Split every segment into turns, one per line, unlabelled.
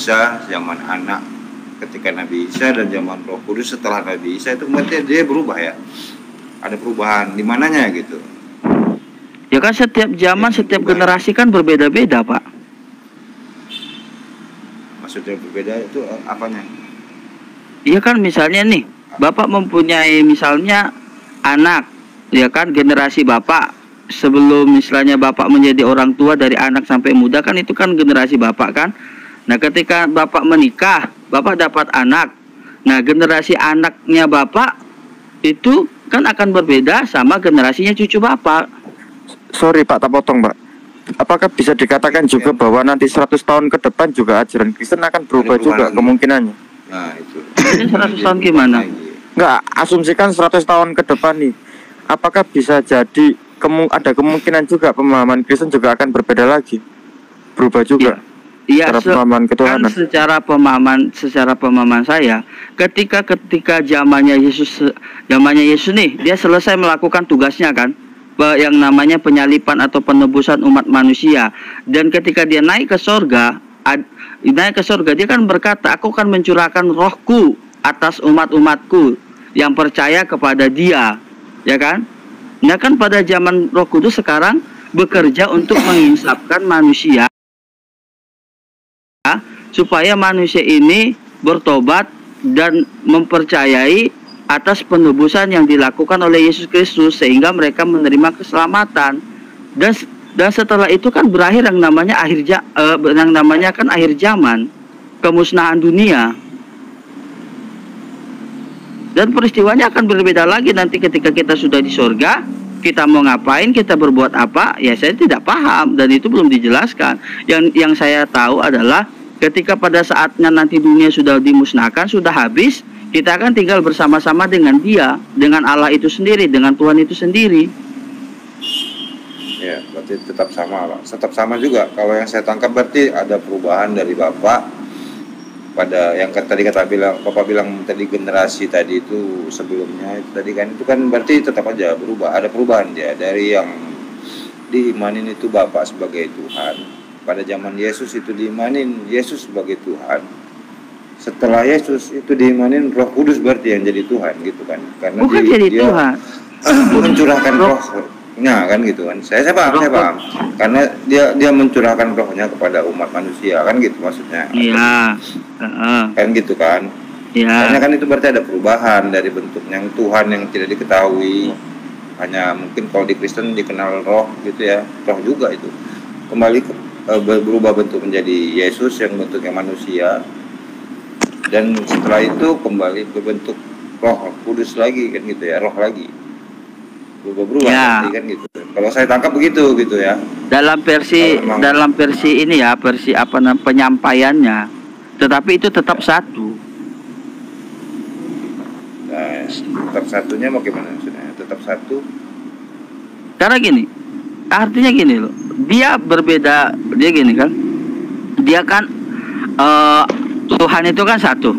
Isa, zaman anak ketika Nabi Isa, dan zaman Roh Kudus setelah Nabi Isa. Itu berarti dia berubah ya. Ada perubahan di mananya gitu.
Ya kan setiap zaman, setiap generasi kan berbeda-beda, Pak.
Maksudnya berbeda itu apanya?
Iya kan, misalnya nih, Bapak mempunyai misalnya anak, ya kan, generasi Bapak sebelum misalnya Bapak menjadi orang tua, dari anak sampai muda kan, itu kan generasi Bapak kan. Nah, ketika Bapak menikah, Bapak dapat anak. Nah, generasi anaknya Bapak itu kan akan berbeda sama generasinya cucu Bapak.
Sorry Pak, tak potong Pak. Apakah bisa dikatakan juga bahwa nanti 100 tahun ke depan juga ajaran Kristen akan berubah juga lagi kemungkinannya?
Nah, itu.
Ini 100 tahun gimana?
Enggak, asumsikan 100 tahun ke depan nih. Apakah bisa jadi ada kemungkinan juga pemahaman Kristen juga akan berbeda lagi? Berubah juga?
Iya,
pemahaman ketuhanan.
Kan secara pemahaman saya, ketika zamannya Yesus nih, dia selesai melakukan tugasnya kan, yang namanya penyalipan atau penebusan umat manusia. Dan ketika dia naik ke sorga, dia kan berkata, aku akan mencurahkan rohku atas umat-umatku yang percaya kepada dia, ya kan? Nah kan pada zaman Roh Kudus sekarang bekerja untuk menginsafkan manusia, supaya manusia ini bertobat dan mempercayai atas penebusan yang dilakukan oleh Yesus Kristus, sehingga mereka menerima keselamatan. Dan setelah itu kan berakhir yang namanya akhir zaman, kemusnahan dunia. Dan peristiwanya akan berbeda lagi nanti ketika kita sudah di sorga. Kita mau ngapain, kita berbuat apa, ya saya tidak paham, dan itu belum dijelaskan. Yang saya tahu adalah ketika pada saatnya nanti dunia sudah dimusnahkan, sudah habis, kita akan tinggal bersama-sama dengan Dia, dengan Allah itu sendiri, dengan Tuhan itu sendiri.
Ya, berarti tetap sama Pak. Tetap sama juga. Kalau yang saya tangkap berarti ada perubahan dari Bapak pada yang tadi Bapak bilang tadi generasi tadi itu sebelumnya itu tadi kan, itu kan berarti tetap aja berubah. Ada perubahan dia dari yang diimanin itu Bapak sebagai Tuhan. Pada zaman Yesus itu diimanin Yesus sebagai Tuhan. Setelah Yesus itu diimanin Roh Kudus berarti yang jadi Tuhan gitu kan. Karena
bukan dia Tuhan.
Mencurahkan rohnya kan gitu kan. Saya paham. Karena dia mencurahkan rohnya kepada umat manusia kan gitu maksudnya.
Iya.
Kan gitu kan.
Iya.
Karena kan itu berarti ada perubahan dari bentuk yang Tuhan yang tidak diketahui. Hanya mungkin kalau di Kristen dikenal roh gitu ya. Roh juga itu. Kembali berubah bentuk menjadi Yesus yang bentuknya manusia. Dan setelah itu kembali ke bentuk Roh Kudus lagi kan gitu ya, roh lagi berubah
ya.
Kan gitu. Kalau saya tangkap begitu gitu ya.
Dalam versi ini ya, versi penyampaiannya, tetapi itu tetap satu.
Nah, tetap satunya mau gimana maksudnya? Tetap satu.
Karena gini, artinya gini loh, dia berbeda, dia gini kan, dia kan Tuhan itu kan satu,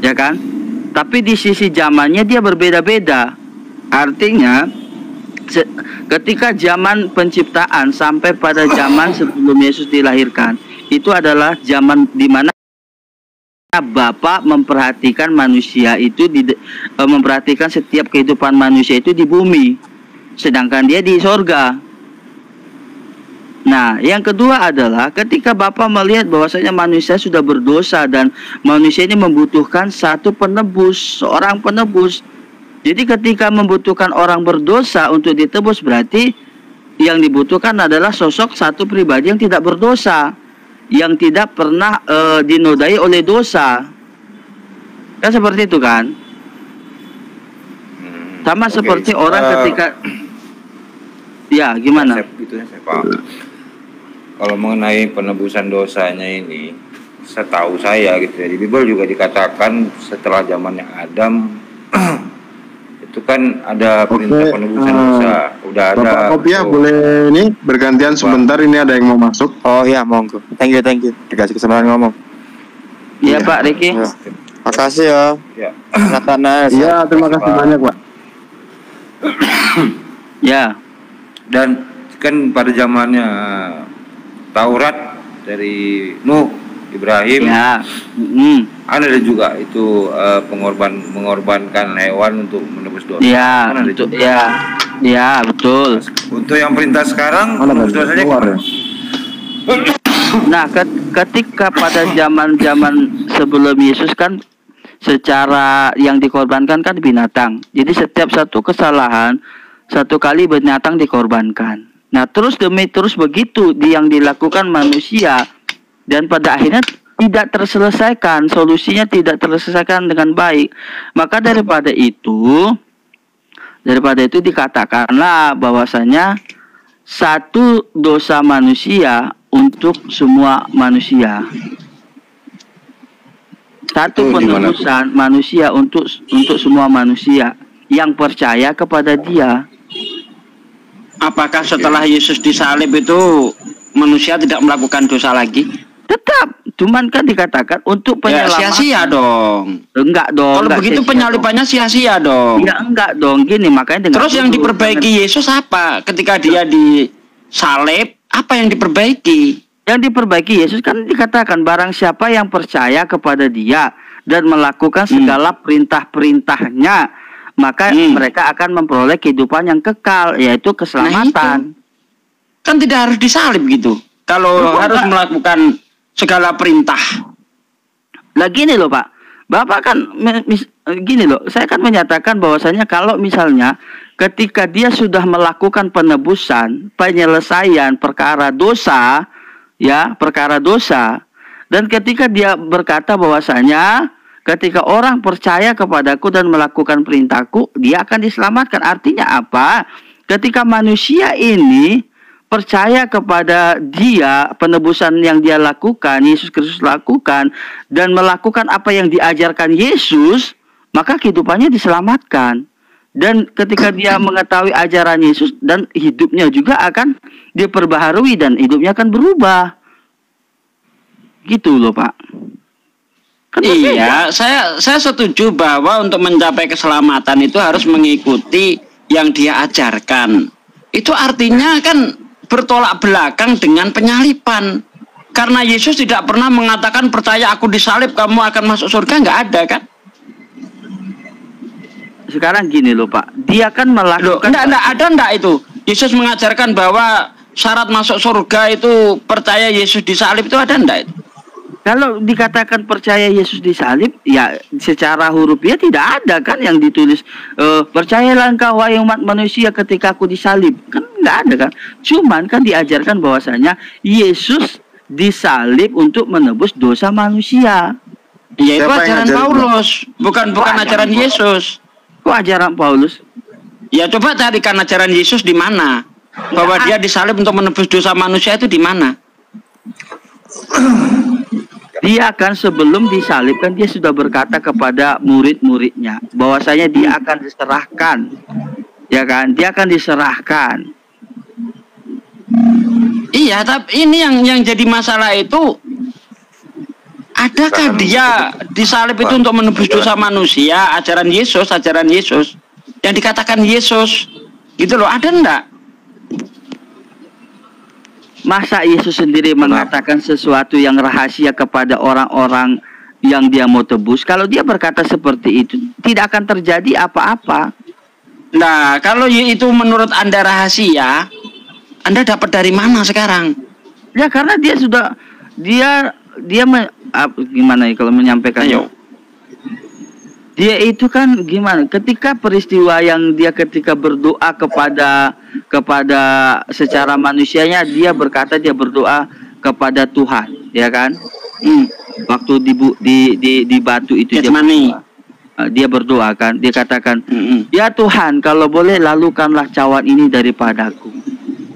ya kan? Tapi di sisi zamannya dia berbeda-beda. Artinya, ketika zaman penciptaan sampai pada zaman sebelum Yesus dilahirkan, itu adalah zaman di mana Bapa memperhatikan manusia itu, memperhatikan setiap kehidupan manusia itu di bumi, sedangkan dia di sorga. Nah, yang kedua adalah ketika Bapa melihat bahwasanya manusia sudah berdosa dan manusia ini membutuhkan satu penebus, seorang penebus. Jadi ketika membutuhkan orang berdosa untuk ditebus, berarti yang dibutuhkan adalah sosok satu pribadi yang tidak berdosa, yang tidak pernah dinodai oleh dosa. Kan seperti itu kan? Sama seperti orang ketika ya, gimana?
Itu saya paham. Kalau mengenai penebusan dosanya ini, setahu saya gitu ya, di Bible juga dikatakan setelah zamannya Adam itu kan ada perintah penebusan dosa. Udah ada.
Bapak Kopia boleh ini bergantian sebentar, ini ada yang mau masuk.
Oh iya, monggo. Thank you. Dikasih kesempatan ngomong.
Iya, Pak Riki.
Ya. Makasih ya.
Ya.
Iya, terima kasih banyak, Pak.
Ya.
Dan kan pada zamannya Taurat dari Nuh Ibrahim.
Ya.
Ada juga itu mengorbankan hewan untuk menebus dosa.
Ya,
Kan ada
betul.
juga.
Ya, betul.
Untuk yang perintah sekarang
Mana
menebus
tadi?
dosanya
Keluar ya?
Nah, ketika pada zaman-zaman sebelum Yesus kan secara yang dikorbankan kan binatang. Jadi setiap satu kesalahan satu kali binatang dikorbankan. Nah, terus demi terus begitu yang dilakukan manusia dan pada akhirnya tidak terselesaikan, solusinya tidak terselesaikan dengan baik. Maka daripada itu dikatakanlah bahwasanya satu dosa manusia untuk semua manusia. Satu penebusan manusia untuk semua manusia yang percaya kepada Dia.
Apakah setelah Yesus disalib itu manusia tidak melakukan dosa lagi?
Tetap, cuman kan dikatakan untuk
Ya,
penyelamatan.
sia-sia dong.
Enggak dong.
Kalau
enggak
begitu
sia-sia
penyalibannya sia-sia dong.
Ya enggak dong, gini makanya dengan
Terus yang diperbaiki Yesus apa? Ketika dia disalib, apa yang diperbaiki?
yang diperbaiki Yesus kan dikatakan barang siapa yang percaya kepada Dia dan melakukan segala perintah-perintahnya, maka mereka akan memperoleh kehidupan yang kekal, yaitu keselamatan.
Kan tidak harus disalib gitu. Kalau harus melakukan segala perintah.
Lah gini loh Pak, Bapak kan gini loh, saya kan menyatakan bahwasanya kalau misalnya ketika dia sudah melakukan penebusan, penyelesaian perkara dosa, ya perkara dosa, dan ketika dia berkata bahwasanya ketika orang percaya kepadaku dan melakukan perintahku, dia akan diselamatkan. Artinya apa? Ketika manusia ini percaya kepada Dia, penebusan yang Dia lakukan, Yesus Kristus lakukan, dan melakukan apa yang diajarkan Yesus, maka kehidupannya diselamatkan. Dan ketika dia mengetahui ajaran Yesus, dan hidupnya juga akan diperbaharui dan hidupnya akan berubah. Gitu loh Pak. Kan
Iya, saya setuju bahwa untuk mencapai keselamatan itu harus mengikuti yang Dia ajarkan. Itu artinya kan bertolak belakang dengan penyaliban. Karena Yesus tidak pernah mengatakan percaya aku disalib kamu akan masuk surga, nggak ada kan?
Sekarang gini loh Pak, dia kan melakukan
Enggak itu. Yesus mengajarkan bahwa syarat masuk surga itu percaya Yesus disalib, itu ada enggak itu?
Kalau dikatakan percaya Yesus disalib, ya secara hurufiah tidak ada kan yang ditulis percayalah engkau wahai umat manusia ketika aku disalib. Kan nggak ada kan. Cuman kan diajarkan bahwasanya Yesus disalib untuk menebus dosa manusia.
Ya itu
Siapa yang
ajaran
ngajarin,
Paulus, bukan ajaran Yesus.
Kok ajaran Paulus?
Ya coba carikan ajaran Yesus di mana? Bahwa dia disalib untuk menebus dosa manusia itu di mana?
Dia akan sebelum disalibkan dia sudah berkata kepada murid-muridnya bahwasanya dia akan diserahkan. Ya kan? Dia akan diserahkan.
Iya, tapi ini yang jadi masalah itu, adakah dia disalib itu untuk menebus dosa manusia? Ajaran Yesus yang dikatakan Yesus gitu loh, ada enggak?
Masa Yesus sendiri mengatakan sesuatu yang rahasia kepada orang-orang yang dia mau tebus? Kalau dia berkata seperti itu, tidak akan terjadi apa-apa.
Nah, kalau itu menurut Anda rahasia, Anda dapat dari mana sekarang?
Ya karena dia sudah gimana ya kalau menyampaikannya?
Ayo.
Dia itu kan gimana? Ketika peristiwa yang dia ketika berdoa kepada secara manusianya, dia berkata dia berdoa kepada Tuhan, ya kan? Waktu di batu itu dia berdoa kan, dia katakan, ya Tuhan kalau boleh lalukanlah cawan ini daripadaku.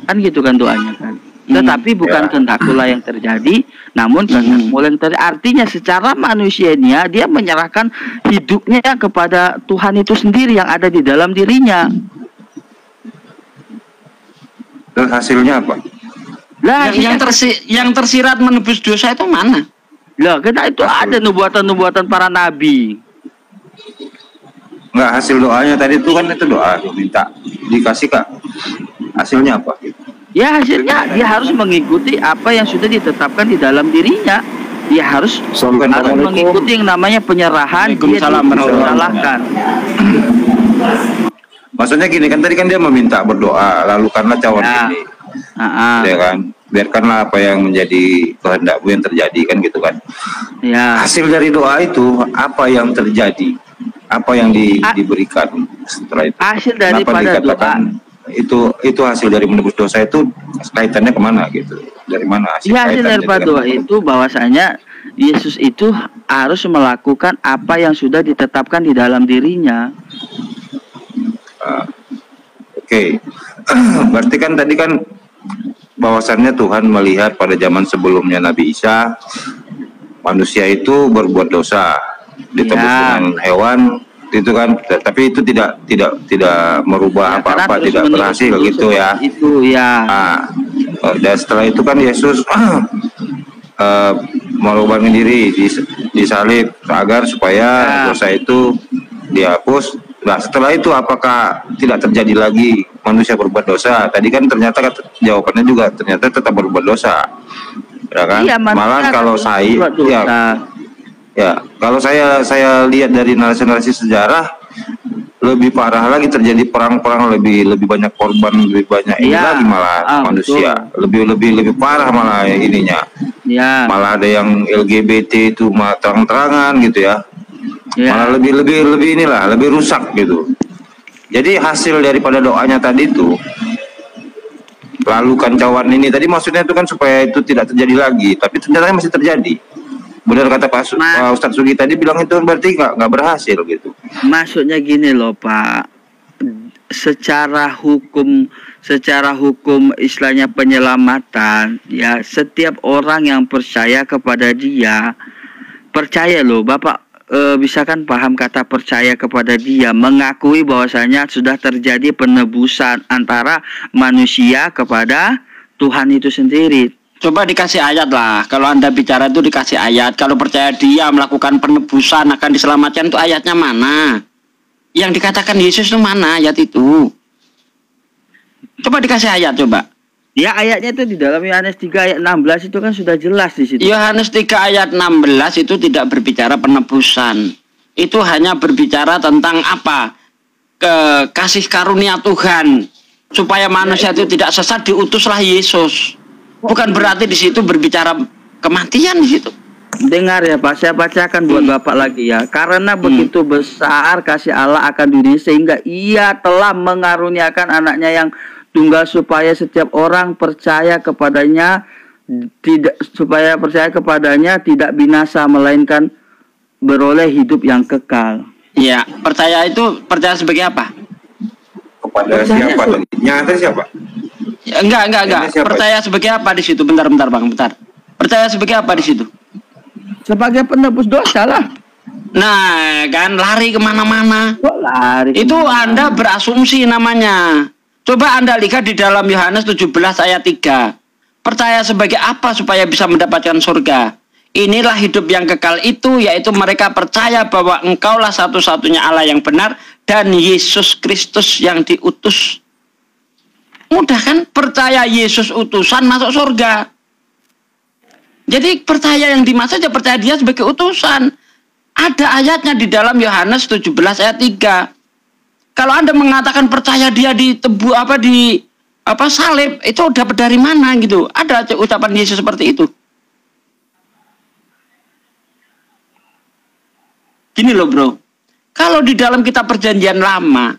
Kan gitu kan doanya kan. Tetapi bukan kehendakkulah yang terjadi, namun kehendakmu yang terjadi. Artinya secara manusianya dia menyerahkan hidupnya kepada Tuhan itu sendiri yang ada di dalam dirinya.
Dan hasilnya apa?
Lah
Yang tersirat menebus dosa itu mana?
Lah karena itu ada nubuatan-nubuatan para nabi.
Enggak, hasil doanya tadi itu kan itu doa minta dikasih Kak. Hasilnya apa?
Ya hasilnya dia harus mengikuti apa yang sudah ditetapkan di dalam dirinya. ya harus
Assalamualaikum.
mengikuti yang namanya penyerahan. Dia
Waalaikumsalam warahmatullahi
disalahkan.
Maksudnya gini kan, tadi kan dia meminta berdoa, lalukanlah cawan
Ya.
ini,
Ah,
ya kan? Biarkanlah apa yang menjadi kehendakmu yang terjadi, kan gitu kan?
ya.
Hasil dari doa itu apa yang terjadi? Apa yang diberikan setelah itu?
Hasil
Kenapa
daripada
dikatakan itu hasil dari menebus dosa itu kaitannya kemana gitu? Dari mana hasil?
Ya, hasil
kaitannya
daripada
dengan-
doa itu bahwasanya Yesus itu harus melakukan apa yang sudah ditetapkan di dalam dirinya.
Oke. Berarti kan tadi kan bahwasannya Tuhan melihat pada zaman sebelumnya Nabi Isa, manusia itu berbuat dosa, ditebus
Ya.
dengan hewan, itu kan, tapi itu tidak merubah
Ya, karena
apa-apa,
terus
tidak
menerus
berhasil
dulu
gitu ya.
seperti Itu ya.
Nah, dan setelah itu kan Yesus mengorbankan diri disalib agar supaya
Ya.
dosa itu dihapus. Nah, setelah itu apakah tidak terjadi lagi manusia berbuat dosa? Tadi kan ternyata jawabannya juga ternyata tetap berbuat dosa, ya kan?
Iya, manusia
Malah kalau
akan
saya,
berbuat dosa.
ya kalau saya lihat dari narasi-narasi sejarah, lebih parah lagi, terjadi perang-perang, lebih banyak korban, lebih banyak ini
Iya.
lagi malah manusia, lebih parah malah ininya.
Ya.
Malah ada yang LGBT itu malah terang-terangan gitu ya.
Ya.
Malah lebih inilah, lebih rusak gitu. Jadi hasil daripada doanya tadi itu, lalukan cawan ini tadi maksudnya itu kan supaya itu tidak terjadi lagi, tapi ternyata masih terjadi. Benar kata Pak Ustadz Sugi tadi bilang itu berarti nggak berhasil gitu.
Maksudnya gini loh Pak, secara hukum istilahnya penyelamatan, ya setiap orang yang percaya kepada dia, percaya loh Bapak, bisa kan paham kata percaya kepada dia, mengakui bahwasanya sudah terjadi penebusan antara manusia kepada Tuhan itu sendiri.
Coba dikasih ayat lah. Kalau Anda bicara itu dikasih ayat. Kalau percaya dia melakukan penebusan akan diselamatkan, itu ayatnya mana? Yang dikatakan Yesus itu mana ayat itu? Coba dikasih ayat coba.
Ya ayatnya itu di dalam Yohanes 3 ayat 16 itu kan sudah jelas di situ.
Yohanes 3 ayat 16 itu tidak berbicara penebusan. Itu hanya berbicara tentang apa? Kasih karunia Tuhan supaya manusia itu tidak sesat, diutuslah Yesus. Bukan berarti di situ berbicara kematian di situ.
Dengar ya Pak, saya bacakan buat Bapak lagi ya. Karena begitu besar kasih Allah akan dunia sehingga Ia telah mengaruniakan anaknya yang tunggal supaya setiap orang percaya kepadanya tidak binasa melainkan beroleh hidup yang kekal.
Ya, percaya itu percaya sebagai apa?
Kepada siapa tadi? Nyata siapa?
Ya, enggak.
Siapa?
Percaya sebagai apa di situ? Bentar Bang, bentar. Percaya sebagai apa di situ?
Sebagai penebus dosa lah.
Nah, kan lari kemana-mana.
Kok lari?
Itu Anda berasumsi namanya. Coba Anda lihat di dalam Yohanes 17 ayat 3. Percaya sebagai apa supaya bisa mendapatkan surga? Inilah hidup yang kekal itu, yaitu mereka percaya bahwa Engkaulah satu-satunya Allah yang benar dan Yesus Kristus yang diutus. Mudah kan? Percaya Yesus utusan masuk surga. Jadi percaya yang dimaksud saja percaya dia sebagai utusan. Ada ayatnya di dalam Yohanes 17 ayat 3. Kalau Anda mengatakan percaya dia salib, itu dapat dari mana gitu? Ada ucapan Yesus seperti itu. Gini loh bro, kalau di dalam kitab perjanjian lama,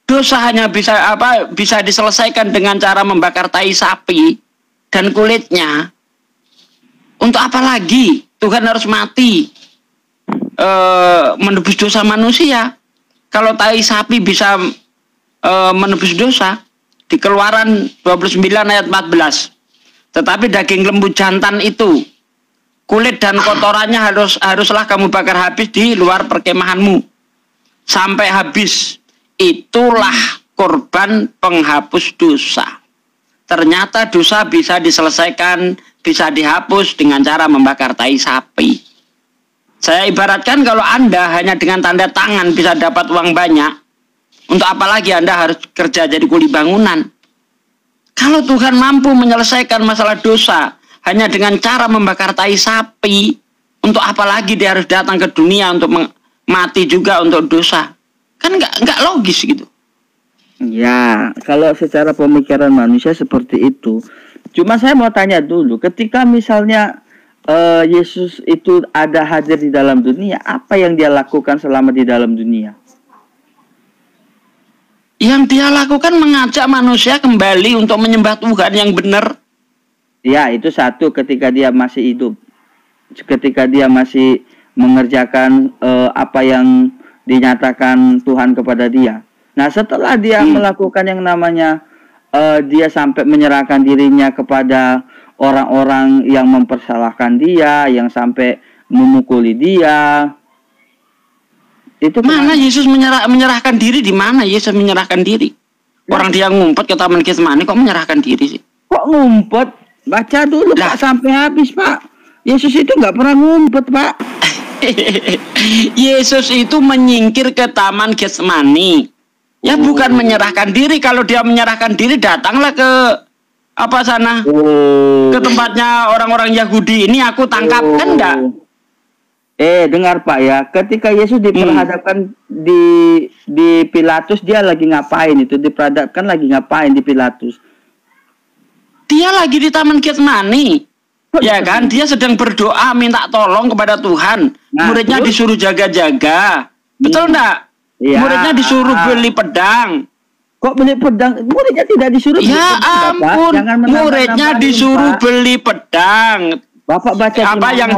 dosa hanya bisa diselesaikan dengan cara membakar tai sapi dan kulitnya. Untuk apa lagi Tuhan harus mati menebus dosa manusia? Kalau tai sapi bisa menebus dosa, di Keluaran 29 ayat 14. Tetapi daging lembu jantan itu, kulit dan kotorannya haruslah kamu bakar habis di luar perkemahanmu sampai habis. Itulah korban penghapus dosa. Ternyata dosa bisa diselesaikan, bisa dihapus dengan cara membakar tai sapi. Saya ibaratkan kalau Anda hanya dengan tanda tangan bisa dapat uang banyak, untuk apa lagi Anda harus kerja jadi kuli bangunan? Kalau Tuhan mampu menyelesaikan masalah dosa hanya dengan cara membakar tai sapi, Untuk apa lagi dia harus datang ke dunia untuk mati juga untuk dosa? Kan nggak logis gitu.
Ya, kalau secara pemikiran manusia seperti itu. Cuma saya mau tanya dulu, ketika misalnya Yesus itu ada hadir di dalam dunia, apa yang dia lakukan selama di dalam dunia?
Yang dia lakukan mengajak manusia kembali untuk menyembah Tuhan yang benar.
Ya, itu satu, ketika dia masih hidup. Ketika dia masih mengerjakan apa yang dinyatakan Tuhan kepada dia. Nah, setelah dia melakukan yang namanya dia sampai menyerahkan dirinya kepada orang-orang yang mempersalahkan dia, yang sampai memukuli dia. Itu
mana Yesus menyerahkan diri? Di mana Yesus menyerahkan diri? Orang dia ngumpet ke Taman Getsemani kok menyerahkan diri sih?
Kok ngumpet? Baca dulu Pak sampai habis, Pak. Yesus itu nggak pernah ngumpet, Pak.
Yesus itu menyingkir ke Taman Getsemani. Ya bukan menyerahkan diri. Kalau dia menyerahkan diri, datanglah ke apa sana, ke tempatnya orang-orang Yahudi. Ini aku tangkap, kan enggak?
Dengar Pak ya, ketika Yesus diperhadapkan di Pilatus, dia lagi ngapain itu? Diperhadapkan lagi ngapain di Pilatus?
Dia lagi di Taman Getsemani. Ya kan, dia sedang berdoa minta tolong kepada Tuhan. Muridnya disuruh jaga-jaga. Betul enggak?
Ya.
Muridnya disuruh beli pedang.
Kok beli pedang? Muridnya tidak disuruh beli pedang,
ampun, muridnya disuruh beli pedang.
Bapak baca
apa yang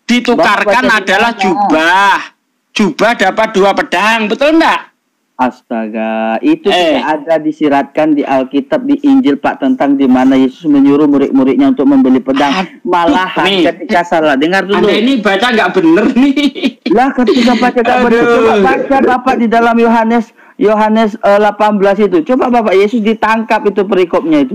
ditukarkan adalah jubah. Jubah dapat 2 pedang, betul enggak?
Astaga, itu tidak ada disiratkan di Alkitab, di Injil Pak, tentang di mana Yesus menyuruh murid-muridnya untuk membeli pedang. Malahan ketika salah, dengar dulu.
Anda ini baca nggak bener nih.
Lah ketika baca nggak bener, coba baca Bapak di dalam Yohanes 18 itu. Coba Bapak, Yesus ditangkap itu perikopnya itu.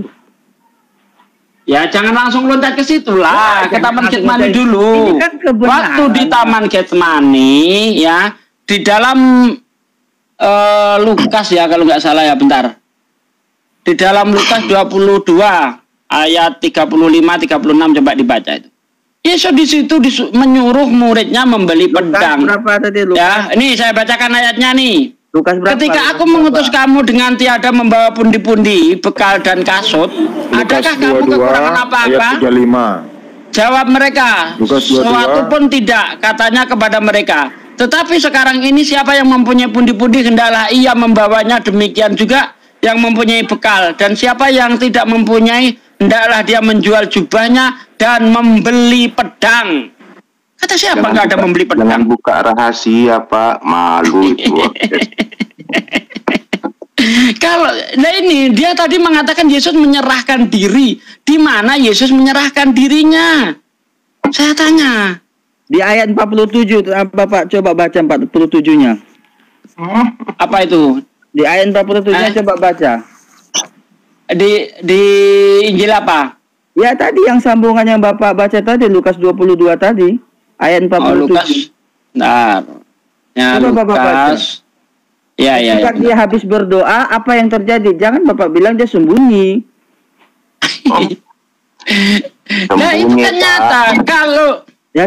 Ya jangan langsung loncat ke situ lah, ke Taman Getsemani dulu.
Ini kan
waktu di Taman Getsemani ya, di dalam Lukas ya kalau nggak salah ya, bentar. Di dalam Lukas 22 ayat 35-36 coba dibaca itu. Yesus di situ menyuruh muridnya membeli pedang.
Berapa tadi Lukas?
Ya, ini saya bacakan ayatnya nih.
Lukas berapa?
Ketika aku mengutus kamu dengan tiada membawa pundi-pundi, bekal dan kasut, adakah kamu kekurangan apa-apa? Jawab mereka, sesuatu pun tidak, katanya kepada mereka. Tetapi sekarang ini siapa yang mempunyai pundi-pundi, hendaklah ia membawanya, demikian juga yang mempunyai bekal. Dan siapa yang tidak mempunyai, hendaklah dia menjual jubahnya dan membeli pedang. Kata siapa nggak ada membeli pedang?
Jangan buka rahasia Pak, malu itu.
Kalau nah ini dia tadi mengatakan Yesus menyerahkan diri. Di mana Yesus menyerahkan dirinya? Saya tanya.
Di ayat 47, Bapak coba baca 47-nya.
Apa itu?
Di ayat 47-nya coba baca.
Di Injil apa?
Ya tadi yang sambungan yang Bapak baca tadi, Lukas 22 tadi. Ayat 47.
Oh, Lukas. Nah, ya,
coba Bapak baca.
Ya.
Ketika dia habis berdoa, apa yang terjadi? Jangan Bapak bilang dia sembunyi.
Nah, itu kan nyata. Kalau dia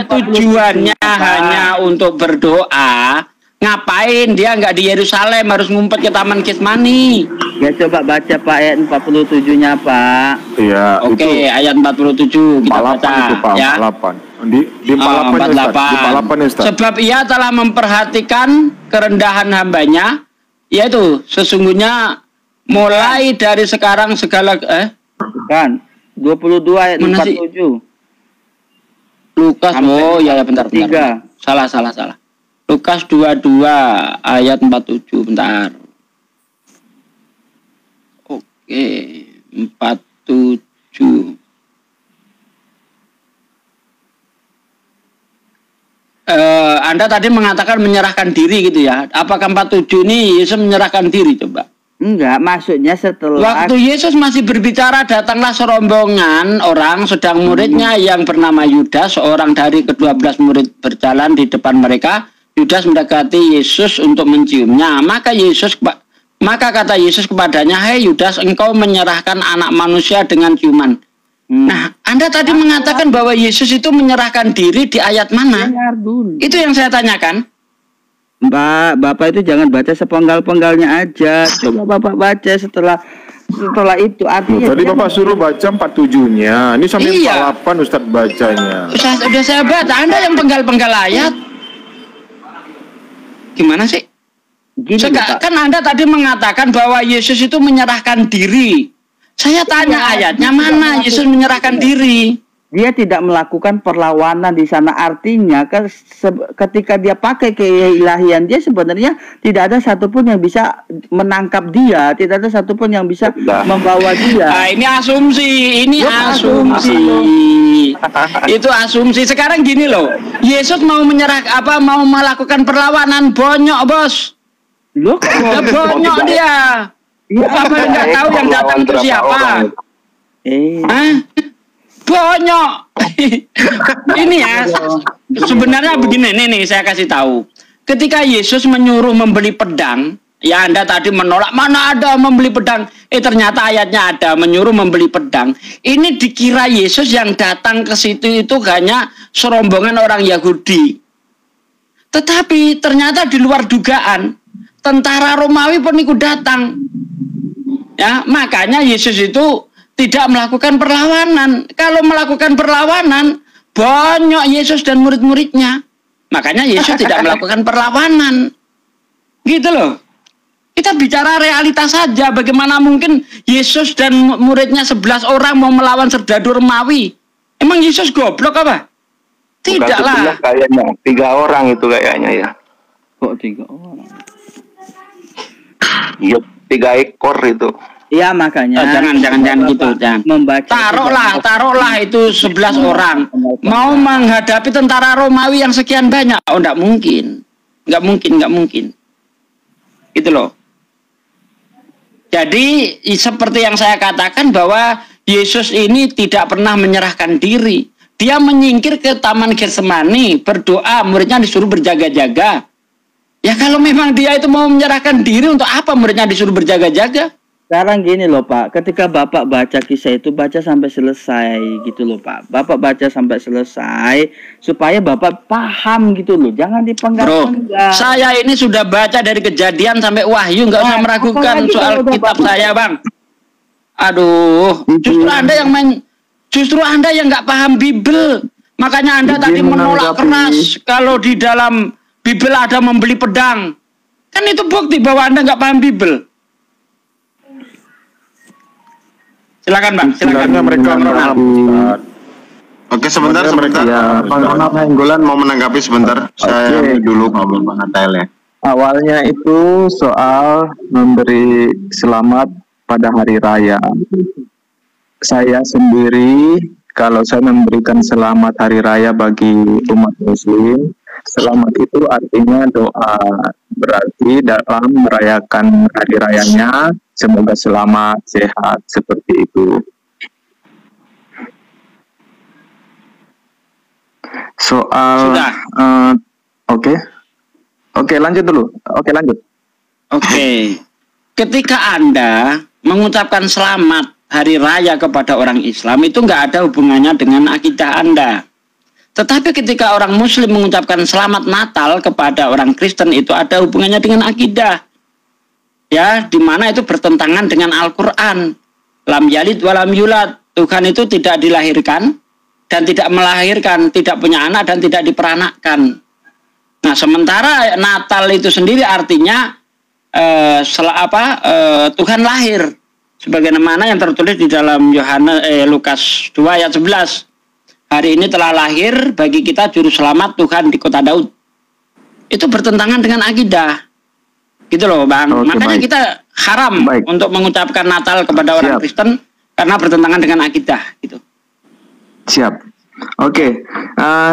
tujuannya hanya untuk berdoa, ngapain dia nggak di Yerusalem, harus ngumpet ke Taman Getsemani?
Ya coba baca Pak ayat 47-nya Pak.
Iya.
Oke, ayat 47 kita baca
itu, Pak,
ya.
48. Di 48.
Sebab ia telah memperhatikan kerendahan hambanya, yaitu sesungguhnya mulai dari sekarang segala
Bukan. 22 ayat 47.
Lukas, oh ya bentar. Salah. Lukas 22 ayat 47, bentar. Oke, 47. Anda tadi mengatakan menyerahkan diri gitu ya. Apakah 47 ini Yesus menyerahkan diri coba?
Enggak, maksudnya setelah
waktu Yesus masih berbicara, datanglah serombongan orang, sedang muridnya yang bernama Yudas, seorang dari ke-12 murid berjalan di depan mereka. Yudas mendekati Yesus untuk menciumnya. Maka kata Yesus kepadanya, "Hei Yudas, engkau menyerahkan anak manusia dengan ciuman." Nah, Anda tadi mengatakan bahwa Yesus itu menyerahkan diri di ayat mana?
Dengar dulu.
Itu yang saya tanyakan.
Bapak itu jangan baca sepenggal-penggalnya aja. Coba Bapak baca setelah itu artinya.
Tadi Bapak suruh baca 47-nya. Ini sampai 48 Ustadz bacanya.
Sudah saya baca. Anda yang penggal-penggal ayat. Gimana sih?
Gini,
Kan Anda tadi mengatakan bahwa Yesus itu menyerahkan diri. Saya tanya ayatnya mana Yesus menyerahkan diri?
Dia tidak melakukan perlawanan di sana, artinya ketika dia pakai keilahian dia sebenarnya tidak ada satupun yang bisa menangkap dia, tidak ada satupun yang bisa membawa dia.
Nah, ini asumsi, itu asumsi. Sekarang gini loh, Yesus mau mau melakukan perlawanan, bonyok bos.
Loh,
bonyok dia. Apa nggak tahu yang datang itu siapa? Bonyok. Ini ya, sebenarnya begini nih saya kasih tahu. Ketika Yesus menyuruh membeli pedang, ya Anda tadi menolak, mana ada membeli pedang? Ternyata ayatnya ada menyuruh membeli pedang. Ini dikira Yesus yang datang ke situ itu hanya serombongan orang Yahudi. Tetapi ternyata di luar dugaan, tentara Romawi pun ikut datang. Ya, makanya Yesus itu tidak melakukan perlawanan. Kalau melakukan perlawanan, bonyok Yesus dan murid-muridnya. Makanya Yesus tidak melakukan perlawanan. Gitu loh. Kita bicara realitas saja. Bagaimana mungkin Yesus dan muridnya 11 orang mau melawan serdadu Romawi? Emang Yesus goblok apa? Tidaklah.
Kayaknya 3 orang itu kayaknya ya.
Kok 3 orang?
Iya, 3 ekor itu.
Iya, makanya
jangan gitu, jangan. Taruhlah itu 11 orang mau menghadapi tentara Romawi yang sekian banyak. Oh, enggak mungkin. Enggak mungkin. Gitu loh. Jadi seperti yang saya katakan bahwa Yesus ini tidak pernah menyerahkan diri. Dia menyingkir ke Taman Getsemani, berdoa, muridnya disuruh berjaga-jaga. Ya kalau memang dia itu mau menyerahkan diri, untuk apa muridnya disuruh berjaga-jaga?
Sekarang gini loh Pak, ketika Bapak baca kisah itu, baca sampai selesai gitu loh Pak. Bapak baca sampai selesai supaya Bapak paham gitu loh, jangan dipenggal-penggal.
Bro, saya ini sudah baca dari Kejadian sampai Wahyu, nggak usah meragukan soal kitab saya Bang. Aduh, justru Anda yang nggak paham Bible. Makanya Anda tadi menolak keras kalau di dalam Bible ada membeli pedang. Kan itu bukti bahwa Anda nggak paham Bible. Silakan Bang, silakan.
Mereka
Oke, sebentar. Bang Nainggolan mau menanggapi sebentar. Saya dulu ngomong Bang Atael ya.
Awalnya itu soal memberi selamat pada hari raya. Saya sendiri, kalau saya memberikan selamat hari raya bagi umat muslim, selamat itu artinya doa. Berarti dalam merayakan hari rayanya, semoga selamat, sehat, seperti itu. Soal Oke, lanjut dulu. Oke.
Ketika Anda mengucapkan selamat hari raya kepada orang Islam, itu nggak ada hubungannya dengan akidah Anda. Tetapi ketika orang Muslim mengucapkan selamat Natal kepada orang Kristen, itu ada hubungannya dengan akidah. Ya, di mana itu bertentangan dengan Al-Quran. Lam yalid walam yulad. Tuhan itu tidak dilahirkan dan tidak melahirkan, tidak punya anak dan tidak diperanakkan. Nah, sementara Natal itu sendiri artinya Tuhan lahir. Sebagaimana yang tertulis di dalam Lukas 2 ayat 11. Hari ini telah lahir bagi kita juru selamat Tuhan di kota Daud. Itu bertentangan dengan akidah. Gitu loh Bang. Makanya kita haram untuk mengucapkan Natal kepada orang Kristen karena bertentangan dengan akidah gitu.
Siap. Oke,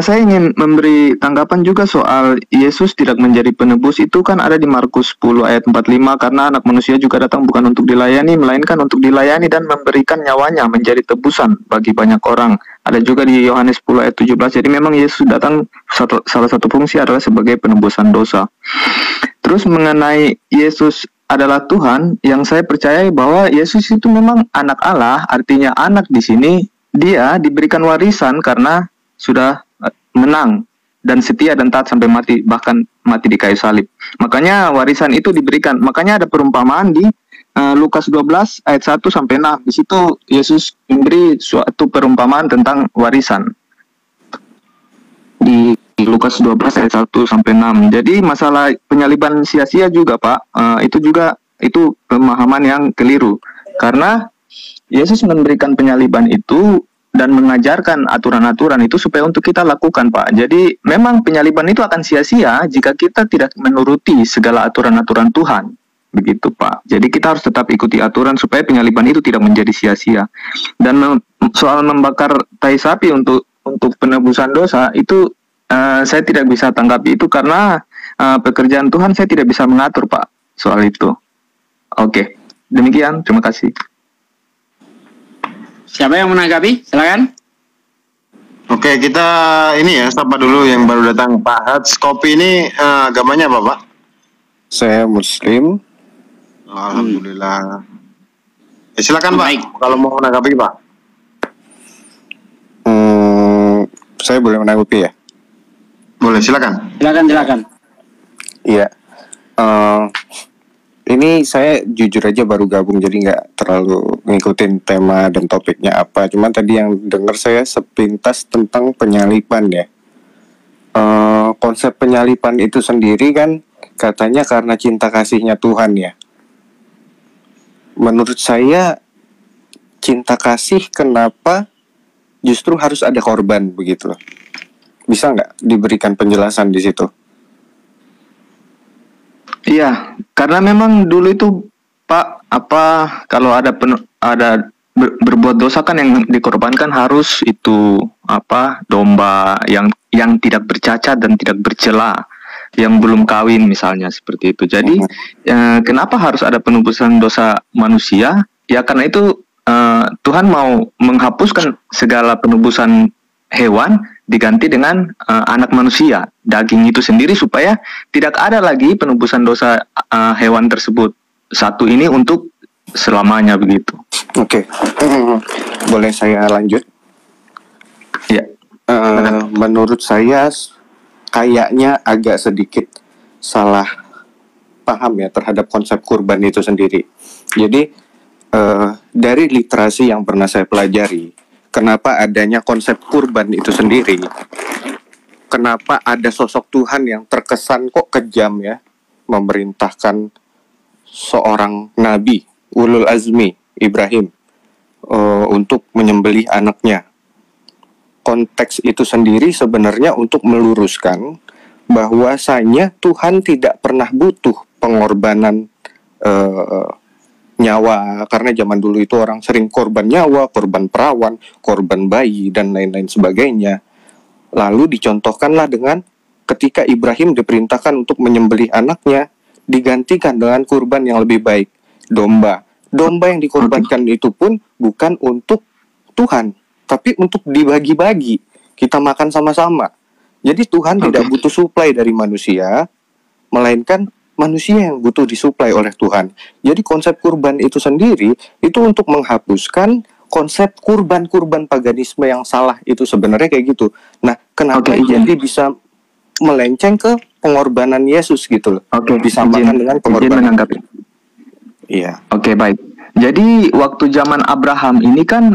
saya ingin memberi tanggapan juga soal Yesus tidak menjadi penebus. Itu kan ada di Markus 10 ayat 45, karena anak manusia juga datang bukan untuk dilayani, melainkan untuk dilayani dan memberikan nyawanya menjadi tebusan bagi banyak orang. Ada juga di Yohanes 10 ayat 17. Jadi memang Yesus datang, salah satu fungsi adalah sebagai penebusan dosa. Terus mengenai Yesus adalah Tuhan, yang saya percaya bahwa Yesus itu memang anak Allah. Artinya anak di sini dia diberikan warisan karena sudah menang dan setia dan taat sampai mati, bahkan mati di kayu salib. Makanya warisan itu diberikan. Makanya ada perumpamaan di Lukas 12 ayat 1 sampai 6. Di situ Yesus memberi suatu perumpamaan tentang warisan. Di Lukas 12 ayat 1 sampai 6. Jadi masalah penyaliban sia-sia juga, Pak. Itu pemahaman yang keliru. Karena Yesus memberikan penyaliban itu dan mengajarkan aturan-aturan itu supaya untuk kita lakukan, Pak. Jadi memang penyaliban itu akan sia-sia jika kita tidak menuruti segala aturan-aturan Tuhan. Begitu, Pak. Jadi kita harus tetap ikuti aturan supaya penyaliban itu tidak menjadi sia-sia. Dan soal membakar tai sapi untuk penebusan dosa itu saya tidak bisa tanggapi itu karena pekerjaan Tuhan saya tidak bisa mengatur, Pak, soal itu. Oke. Demikian, terima kasih.
Siapa yang menanggapi? Silakan.
Oke, kita ini ya, sapa dulu yang baru datang. Pak Hats Kopi ini agamanya apa, Pak?
Saya Muslim.
Alhamdulillah. Silakan, Pak.
Baik.
Kalau mau menanggapi, Pak.
Saya boleh menanggapi ya?
Boleh, silakan.
Silakan.
Iya. Ini saya jujur aja baru gabung, jadi nggak terlalu ngikutin tema dan topiknya apa. Cuman tadi yang dengar saya sepintas tentang penyalipan ya. Konsep penyalipan itu sendiri kan katanya karena cinta kasihnya Tuhan ya. Menurut saya cinta kasih kenapa justru harus ada korban begitu loh. Bisa nggak diberikan penjelasan di situ?
Iya, karena memang dulu itu, Pak, kalau ada berbuat dosa kan yang dikorbankan harus itu domba yang tidak bercacat dan tidak bercela, yang belum kawin misalnya seperti itu. Jadi kenapa harus ada penebusan dosa manusia? Ya karena itu Tuhan mau menghapuskan segala penebusan hewan diganti dengan anak manusia, daging itu sendiri, supaya tidak ada lagi penebusan dosa hewan tersebut. Satu ini untuk selamanya begitu.
Oke. Boleh saya lanjut?
Ya.
Menurut saya kayaknya agak sedikit salah paham ya terhadap konsep kurban itu sendiri. Jadi dari literasi yang pernah saya pelajari, kenapa adanya konsep kurban itu sendiri? Kenapa ada sosok Tuhan yang terkesan kok kejam ya, memerintahkan seorang nabi ulul azmi Ibrahim untuk menyembelih anaknya? Konteks itu sendiri sebenarnya untuk meluruskan bahwasanya Tuhan tidak pernah butuh pengorbanan nyawa, karena zaman dulu itu orang sering korban nyawa, korban perawan, korban bayi, dan lain-lain sebagainya. Lalu dicontohkanlah dengan ketika Ibrahim diperintahkan untuk menyembelih anaknya, digantikan dengan kurban yang lebih baik, domba. Domba yang dikorbankan itu pun bukan untuk Tuhan, tapi untuk dibagi-bagi, kita makan sama-sama. Jadi Tuhan tidak butuh suplai dari manusia, melainkan manusia yang butuh disuplai oleh Tuhan. Jadi konsep kurban itu sendiri itu untuk menghapuskan konsep kurban-kurban paganisme yang salah itu sebenarnya kayak gitu. Nah, kenapa jadi bisa melenceng ke pengorbanan Yesus gitu loh? Disamakan dengan pengorbanan. Iya.
Oke, baik. Jadi waktu zaman Abraham ini kan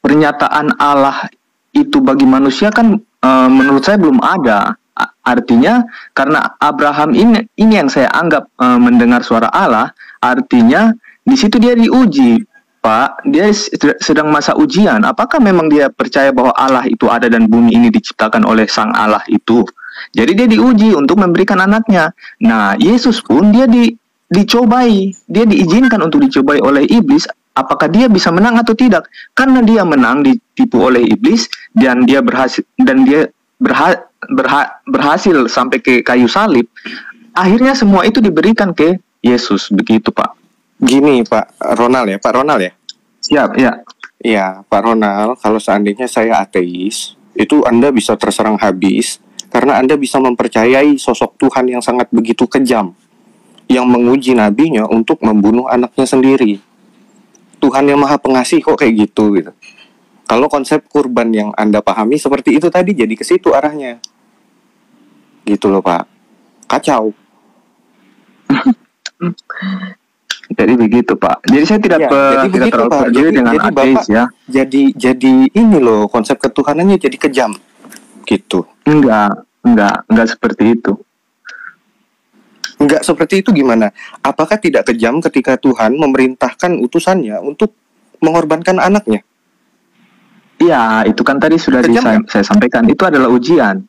pernyataan Allah itu bagi manusia kan menurut saya belum ada. Artinya karena Abraham ini yang saya anggap mendengar suara Allah, artinya di situ dia diuji, Pak. Dia sedang masa ujian. Apakah memang dia percaya bahwa Allah itu ada dan bumi ini diciptakan oleh Sang Allah itu? Jadi dia diuji untuk memberikan anaknya. Nah, Yesus pun dia dicobai, dia diizinkan untuk dicobai oleh iblis. Apakah dia bisa menang atau tidak? Karena dia menang, ditipu oleh iblis, dan dia berhasil sampai ke kayu salib. Akhirnya semua itu diberikan ke Yesus, begitu, Pak.
Gini, Pak Ronald ya?
Siap, ya.
Ya, Pak Ronald, kalau seandainya saya ateis, itu Anda bisa terserang habis karena Anda bisa mempercayai sosok Tuhan yang sangat begitu kejam, yang menguji nabinya untuk membunuh anaknya sendiri. Tuhan yang maha pengasih kok kayak gitu. Kalau konsep kurban yang Anda pahami seperti itu tadi, jadi ke situ arahnya. Gitu loh, Pak. Kacau.
Jadi begitu, Pak. Jadi saya tidak
jadi
tidak
begitu,
terlalu
Pak.
peduli dengan
Jadi
ateis
Bapak
ya.
Jadi ini loh, konsep ketuhanannya jadi kejam. Gitu.
Enggak seperti itu.
Enggak seperti itu gimana? Apakah tidak kejam ketika Tuhan memerintahkan utusannya untuk mengorbankan anaknya?
Iya, itu kan tadi sudah saya sampaikan. Itu adalah ujian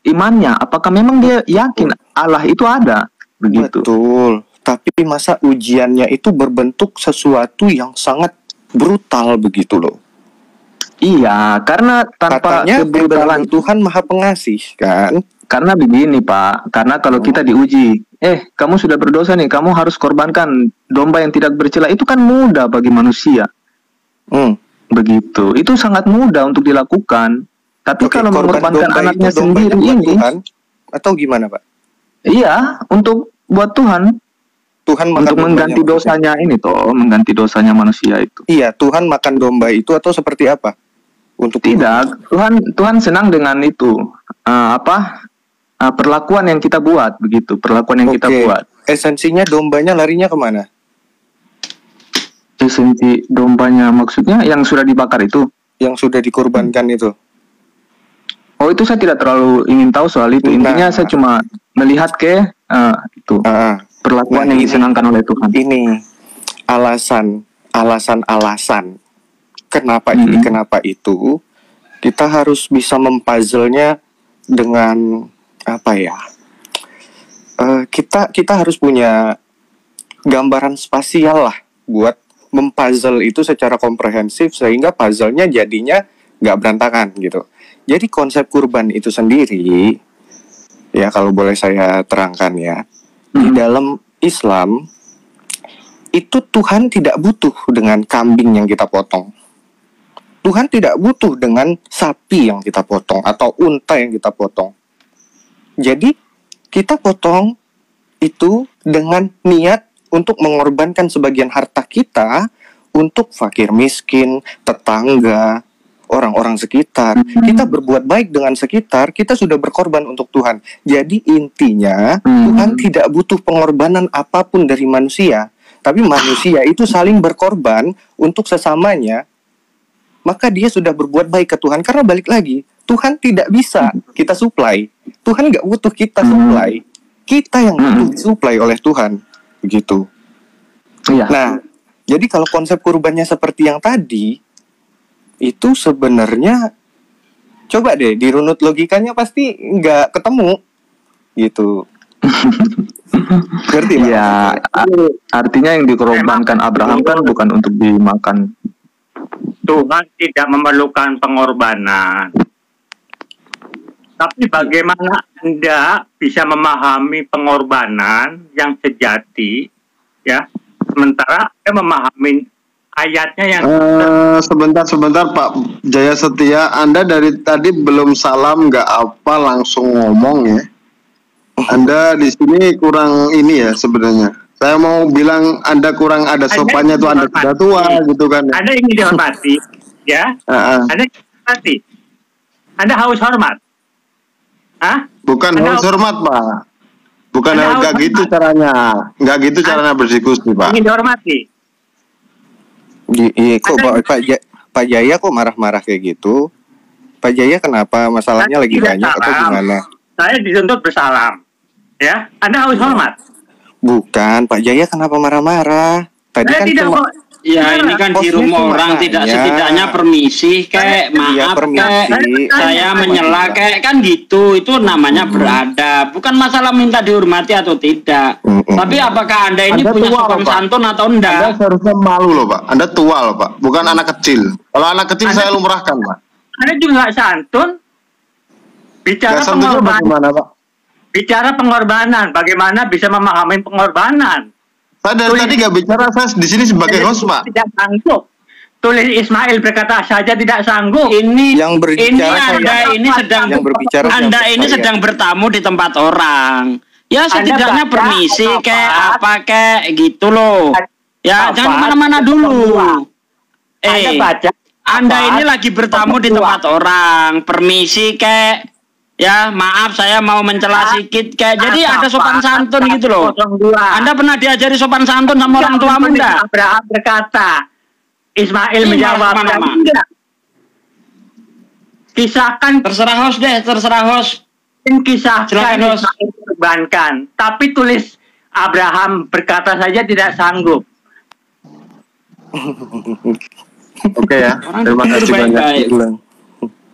imannya. Apakah memang dia yakin Allah itu ada? Begitu.
Betul. Tapi masa ujiannya itu berbentuk sesuatu yang sangat brutal begitu loh?
Iya, karena tanpa
Katanya
kebrutalan
Tuhan Maha Pengasih kan?
Karena begini, Pak. Karena kalau kita diuji, kamu sudah berdosa nih, kamu harus korbankan domba yang tidak bercela. Itu kan mudah bagi manusia. Begitu. Itu sangat mudah untuk dilakukan. Tapi kalau mengorbankan anaknya sendiri ini,
Tuhan, atau gimana, Pak?
Iya, untuk buat Tuhan.
Tuhan
untuk mengganti dosanya ini toh, mengganti dosanya manusia itu.
Iya, Tuhan makan domba itu atau seperti apa? Untuk
tidak, Tuhan senang dengan itu. Perlakuan yang kita buat begitu, perlakuan yang kita buat.
Esensinya dombanya larinya kemana?
Esensi dombanya maksudnya yang sudah dibakar itu?
Yang sudah dikorbankan itu?
Oh, itu saya tidak terlalu ingin tahu soal itu. Intinya saya cuma melihat ke itu perlakuan yang disenangkan oleh Tuhan.
Ini alasan kenapa ini, kenapa itu. Kita harus bisa mempuzzle-nya dengan apa ya? Kita harus punya gambaran spasial lah buat mempuzzle itu secara komprehensif sehingga puzzle-nya jadinya nggak berantakan gitu. Jadi konsep kurban itu sendiri, ya kalau boleh saya terangkan ya, di dalam Islam itu Tuhan tidak butuh dengan kambing yang kita potong. Tuhan tidak butuh dengan sapi yang kita potong atau unta yang kita potong. Jadi kita potong itu dengan niat untuk mengorbankan sebagian harta kita untuk fakir miskin, tetangga, orang-orang sekitar. Kita berbuat baik dengan sekitar, kita sudah berkorban untuk Tuhan. Jadi intinya Tuhan tidak butuh pengorbanan apapun dari manusia, tapi manusia itu saling berkorban untuk sesamanya. Maka dia sudah berbuat baik ke Tuhan. Karena balik lagi, Tuhan tidak bisa kita supply. Tuhan nggak butuh kita supply. Kita yang butuh disupply oleh Tuhan. Begitu. Nah, jadi kalau konsep kurbannya seperti yang tadi, itu sebenarnya coba deh dirunut logikanya pasti nggak ketemu gitu. Ngerti, Pak?
Ya, artinya yang dikorbankan Abraham kan bukan untuk dimakan.
Tuhan tidak memerlukan pengorbanan. Tapi bagaimana Anda bisa memahami pengorbanan yang sejati, ya, sementara Anda memahami ayatnya yang
sebentar Pak Jaya Setia, Anda dari tadi belum salam nggak apa langsung ngomong ya. Anda di sini kurang ini ya sebenarnya. Saya mau bilang Anda kurang ada sopannya tuh, Anda sudah tua gitu kan.
Anda ingin dihormati, ya? Anda dihormati. Anda haus hormat.
Bukan haus hormat, Pak. Bukan nggak gitu caranya. Nggak gitu caranya berdiskusi, Pak.
Ingin dihormati.
Iya, kok Pak Jaya kok marah-marah kayak gitu? Pak Jaya kenapa? Masalahnya lagi banyak atau gimana?
Saya dituntut bersalam. Ya, Anda haus hormat.
Bukan, Pak Jaya kenapa marah-marah? Tadi kan cuma
ya ini kan di rumah orang tidak setidaknya permisi kayak maaf kayak saya menyela kayak kan gitu, itu namanya beradab, bukan masalah minta dihormati atau tidak. Tapi apakah Anda ini punya sopan santun atau enggak?
Anda seharusnya malu loh, Pak. Anda tua loh, Pak, bukan anak kecil. Kalau anak kecil saya lumrahkan, Pak.
Anda juga santun. Bicara
pengorbanan, Pak.
Bicara pengorbanan, bagaimana bisa memahami pengorbanan?
Saya dari tadi nggak bicara, saya di sini sebagai host, Pak.
Tidak sanggup. Tulis Ismail berkata saja tidak sanggup.
Ini
yang berbicara
Anda ini sedang bertamu di tempat orang. Ya setidaknya permisi kayak apa kayak gitu loh. Ya jangan kemana-mana dulu.
Anda baca.
Anda ini lagi bertamu di tempat orang, permisi kek. Ya, maaf saya mau mencela sedikit kayak. Jadi ada sopan santun gitu loh. Anda pernah diajari sopan santun sama orang tuamu enggak?
Abraham berkata, Ismail menjawab, enggak. Kisahkan,
terserah host deh, terserah host.
Kisahkan Ismail korbankan, tapi tulis Abraham berkata saja tidak sanggup.
Oke ya, terima kasih banyak.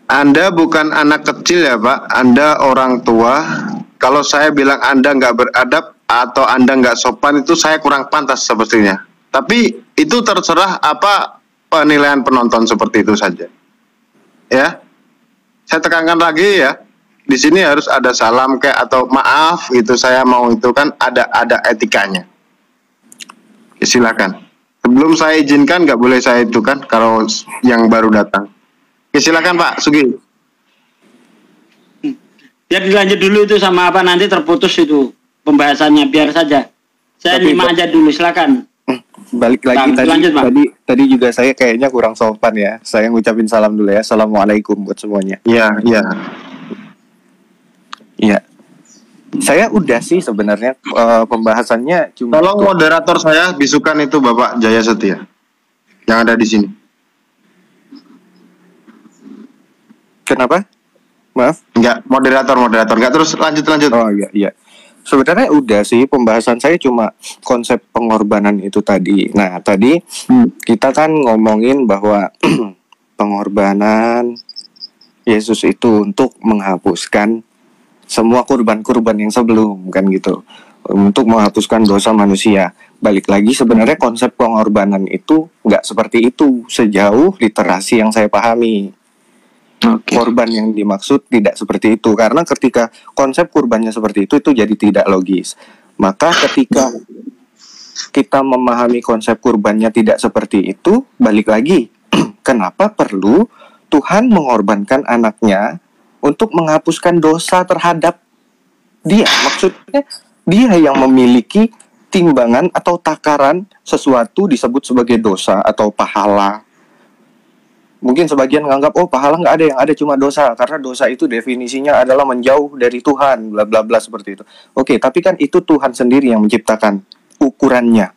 Anda bukan anak kecil ya Pak, Anda orang tua. Kalau saya bilang Anda nggak beradab atau Anda nggak sopan, itu saya kurang pantas sepertinya. Tapi itu terserah apa penilaian penonton, seperti itu saja. Ya, saya tekankan lagi ya, di sini harus ada salam kayak atau maaf gitu, saya mau itu kan ada etikanya. Ya, silakan. Sebelum saya izinkan nggak boleh saya itu kan kalau yang baru datang. Ya, silakan Pak Sugi.
Biar dilanjut dulu itu sama apa, nanti terputus itu pembahasannya, biar saja. Saya nyimak aja dulu, silakan.
Balik lagi tadi juga saya kayaknya kurang sopan ya. Saya ngucapin salam dulu ya. Assalamualaikum buat semuanya.
Iya.
Saya udah sih sebenarnya pembahasannya cuma.
Tolong moderator saya bisukan itu Bapak Jaya Setia yang ada di sini.
Kenapa? Maaf?
Enggak, moderator. Enggak, terus lanjut.
Oh iya. Sebenarnya udah sih pembahasan saya cuma konsep pengorbanan itu tadi. Nah, tadi kita kan ngomongin bahwa pengorbanan Yesus itu untuk menghapuskan semua kurban-kurban yang sebelum, kan gitu. Untuk menghapuskan dosa manusia. Balik lagi, sebenarnya konsep pengorbanan itu nggak seperti itu sejauh literasi yang saya pahami. Korban yang dimaksud tidak seperti itu, karena ketika konsep kurbannya seperti itu jadi tidak logis. Maka ketika kita memahami konsep kurbannya tidak seperti itu, balik lagi, kenapa perlu Tuhan mengorbankan anaknya untuk menghapuskan dosa terhadap dia? Maksudnya dia yang memiliki timbangan atau takaran sesuatu disebut sebagai dosa atau pahala. Mungkin sebagian menganggap, oh pahala nggak ada, yang ada cuma dosa, karena dosa itu definisinya adalah menjauh dari Tuhan, bla bla bla seperti itu. Oke, tapi kan itu Tuhan sendiri yang menciptakan ukurannya,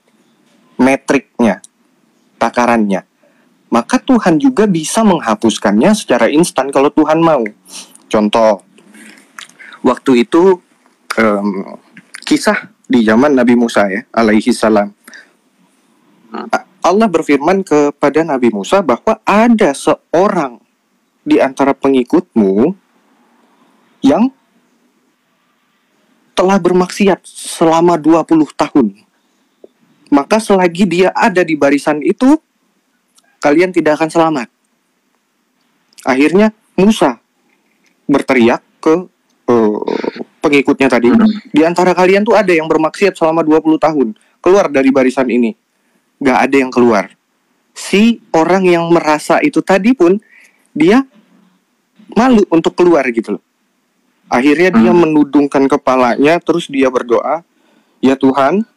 metriknya, takarannya. Maka Tuhan juga bisa menghapuskannya secara instan kalau Tuhan mau. Contoh, waktu itu kisah di zaman Nabi Musa ya, alaihi salam. Allah berfirman kepada Nabi Musa bahwa ada seorang di antara pengikutmu yang telah bermaksiat selama 20 tahun. Maka selagi dia ada di barisan itu, kalian tidak akan selamat. Akhirnya Musa berteriak ke pengikutnya tadi, di antara kalian tuh ada yang bermaksiat selama 20 tahun, keluar dari barisan ini. Gak ada yang keluar. Si orang yang merasa itu tadi pun dia malu untuk keluar gitu loh. Akhirnya dia menundukkan kepalanya, terus dia berdoa, ya Tuhan,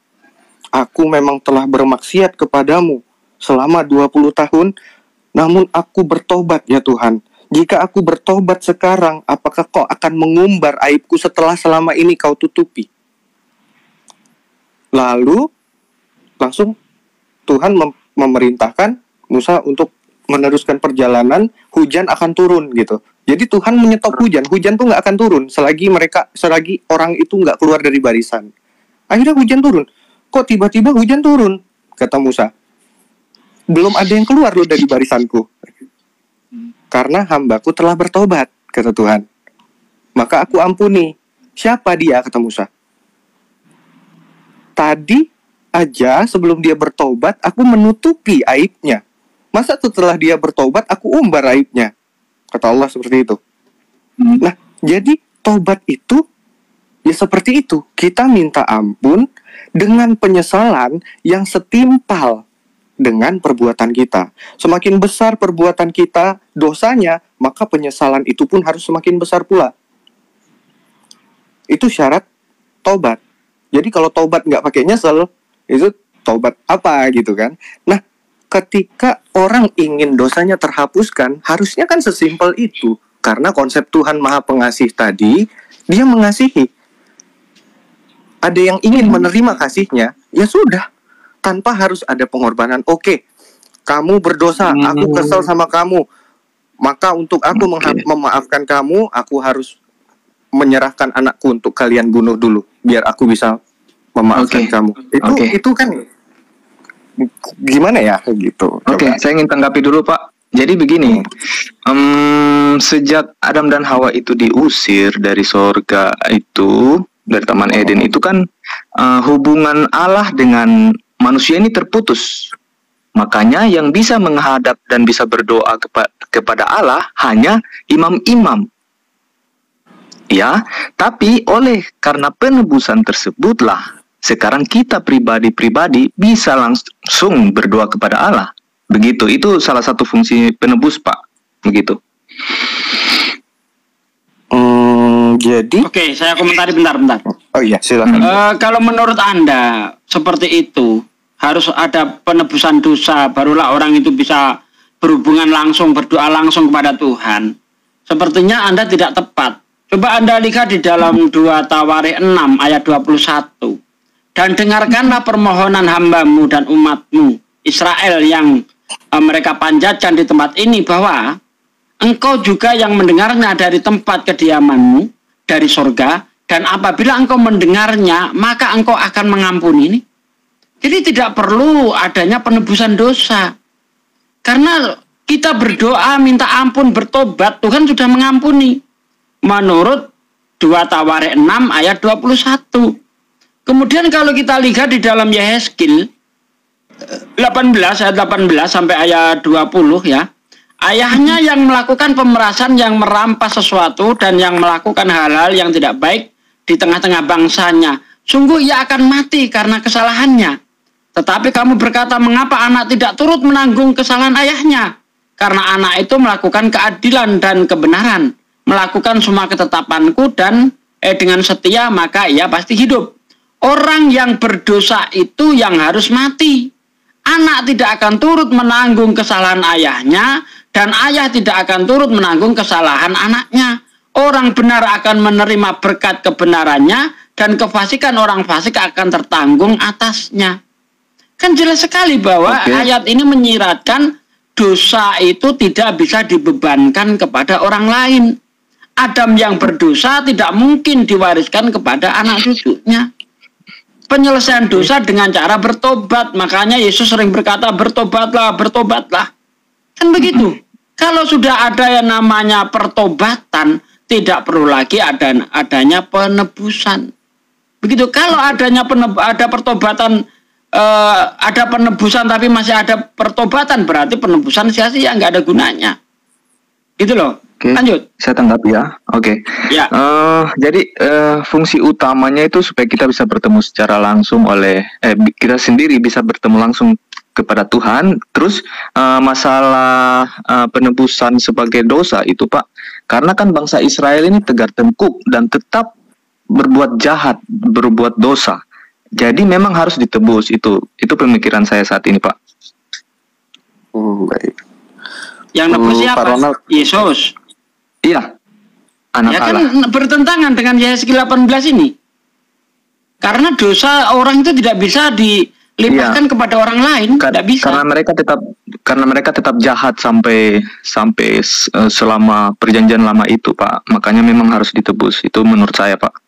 aku memang telah bermaksiat kepadamu selama 20 tahun, namun aku bertobat ya Tuhan. Jika aku bertobat sekarang, apakah kau akan mengumbar aibku setelah selama ini kau tutupi? Lalu langsung Tuhan memerintahkan Musa untuk meneruskan perjalanan, hujan akan turun gitu. Jadi Tuhan menyetop hujan tuh nggak akan turun selagi orang itu nggak keluar dari barisan. Akhirnya hujan turun. Kok tiba-tiba hujan turun? Kata Musa. Belum ada yang keluar loh dari barisanku. Karena hambaku telah bertobat, kata Tuhan. Maka aku ampuni. Siapa dia? Kata Musa. Tadi aja sebelum dia bertobat, aku menutupi aibnya. Masa setelah dia bertobat, aku umbar aibnya? Kata Allah seperti itu. Nah, jadi tobat itu ya seperti itu. Kita minta ampun dengan penyesalan yang setimpal dengan perbuatan kita. Semakin besar perbuatan kita, dosanya, maka penyesalan itu pun harus semakin besar pula. Itu syarat tobat. Jadi kalau tobat nggak pakai nyesel, itu tobat apa gitu kan? Nah, ketika orang ingin dosanya terhapuskan, harusnya kan sesimpel itu. Karena konsep Tuhan Maha Pengasih tadi, dia mengasihi. Ada yang ingin menerima kasihnya, ya sudah. Tanpa harus ada pengorbanan. Oke, kamu berdosa, aku kesel sama kamu. Maka untuk aku memaafkan kamu, aku harus menyerahkan anakku untuk kalian bunuh dulu. Biar aku bisa memaafkan kamu. Itu kan gimana ya gitu.
Oke, saya ingin tanggapi dulu Pak. Jadi begini, sejak Adam dan Hawa itu diusir dari sorga itu, dari Taman Eden itu kan hubungan Allah dengan manusia ini terputus. Makanya yang bisa menghadap dan bisa berdoa kepada Allah hanya imam-imam. Ya, tapi karena penebusan tersebutlah sekarang kita pribadi-pribadi bisa langsung berdoa kepada Allah. Begitu, itu salah satu fungsi penebus, Pak. Begitu.
Jadi
Oke, saya komentari bentar.
Oh iya, silakan.
Kalau menurut Anda seperti itu, harus ada penebusan dosa, barulah orang itu bisa berhubungan langsung, berdoa langsung kepada Tuhan. Sepertinya Anda tidak tepat. Coba Anda lihat di dalam 2 Tawarikh 6 ayat 21. Dan dengarkanlah permohonan hambamu dan umatmu Israel yang mereka panjatkan di tempat ini, bahwa engkau juga yang mendengarnya dari tempat kediamanmu, dari sorga, dan apabila engkau mendengarnya, maka engkau akan mengampuni ini. Jadi tidak perlu adanya penebusan dosa. Karena kita berdoa, minta ampun, bertobat, Tuhan sudah mengampuni. Menurut 2 Tawarikh 6 ayat 21. Kemudian kalau kita lihat di dalam Yehezkiel 18 ayat 18 sampai ayat 20 ya. Ayahnya yang melakukan pemerasan, yang merampas sesuatu dan yang melakukan hal-hal yang tidak baik di tengah-tengah bangsanya. Sungguh ia akan mati karena kesalahannya. Tetapi kamu berkata, mengapa anak tidak turut menanggung kesalahan ayahnya? Karena anak itu melakukan keadilan dan kebenaran, melakukan semua ketetapanku dan dengan setia, maka ia pasti hidup. Orang yang berdosa itu yang harus mati. Anak tidak akan turut menanggung kesalahan ayahnya, dan ayah tidak akan turut menanggung kesalahan anaknya. Orang benar akan menerima berkat kebenarannya, dan kefasikan orang fasik akan tertanggung atasnya. Kan jelas sekali bahwa ayat ini menyiratkan dosa itu tidak bisa dibebankan kepada orang lain. Adam yang berdosa tidak mungkin diwariskan kepada anak cucunya. Penyelesaian dosa dengan cara bertobat. Makanya Yesus sering berkata, bertobatlah, bertobatlah. Kan begitu. Kalau sudah ada yang namanya pertobatan, tidak perlu lagi adanya penebusan. Begitu. Kalau ada pertobatan, ada penebusan tapi masih ada pertobatan, berarti penebusan sia-sia, nggak ada gunanya. Gitu loh. Lanjut. Saya tanggapi ya. Ya.
Jadi fungsi utamanya itu supaya kita bisa bertemu secara langsung kita sendiri bisa bertemu langsung kepada Tuhan. Terus masalah penebusan sebagai dosa itu Pak, karena kan bangsa Israel ini tegar tengkuk dan tetap berbuat jahat, berbuat dosa. Jadi memang harus ditebus. Itu pemikiran saya saat ini Pak.
Baik.
Yang nebus siapa? Yesus.
Iya, anak
ya
Allah.
Kan bertentangan dengan Yehezkiel 18 ini. Karena dosa orang itu tidak bisa dilimpahkan kepada orang lain, tidak bisa.
Karena mereka tetap jahat sampai selama perjanjian lama itu, Pak. Makanya memang harus ditebus. Itu menurut saya, Pak.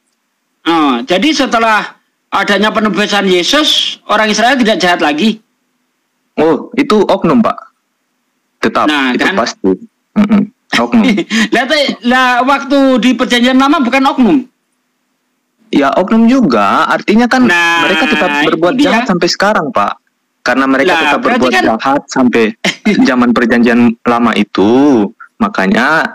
Jadi setelah adanya penebusan Yesus, orang Israel tidak jahat lagi.
Oh, itu oknum, Pak. Tetap, itu kan? Pasti. Oknum.
Lah waktu di perjanjian lama bukan oknum.
Ya oknum juga, artinya kan mereka tetap berbuat jahat sampai sekarang Pak. Karena mereka tetap berbuat jahat sampai zaman perjanjian lama itu. Makanya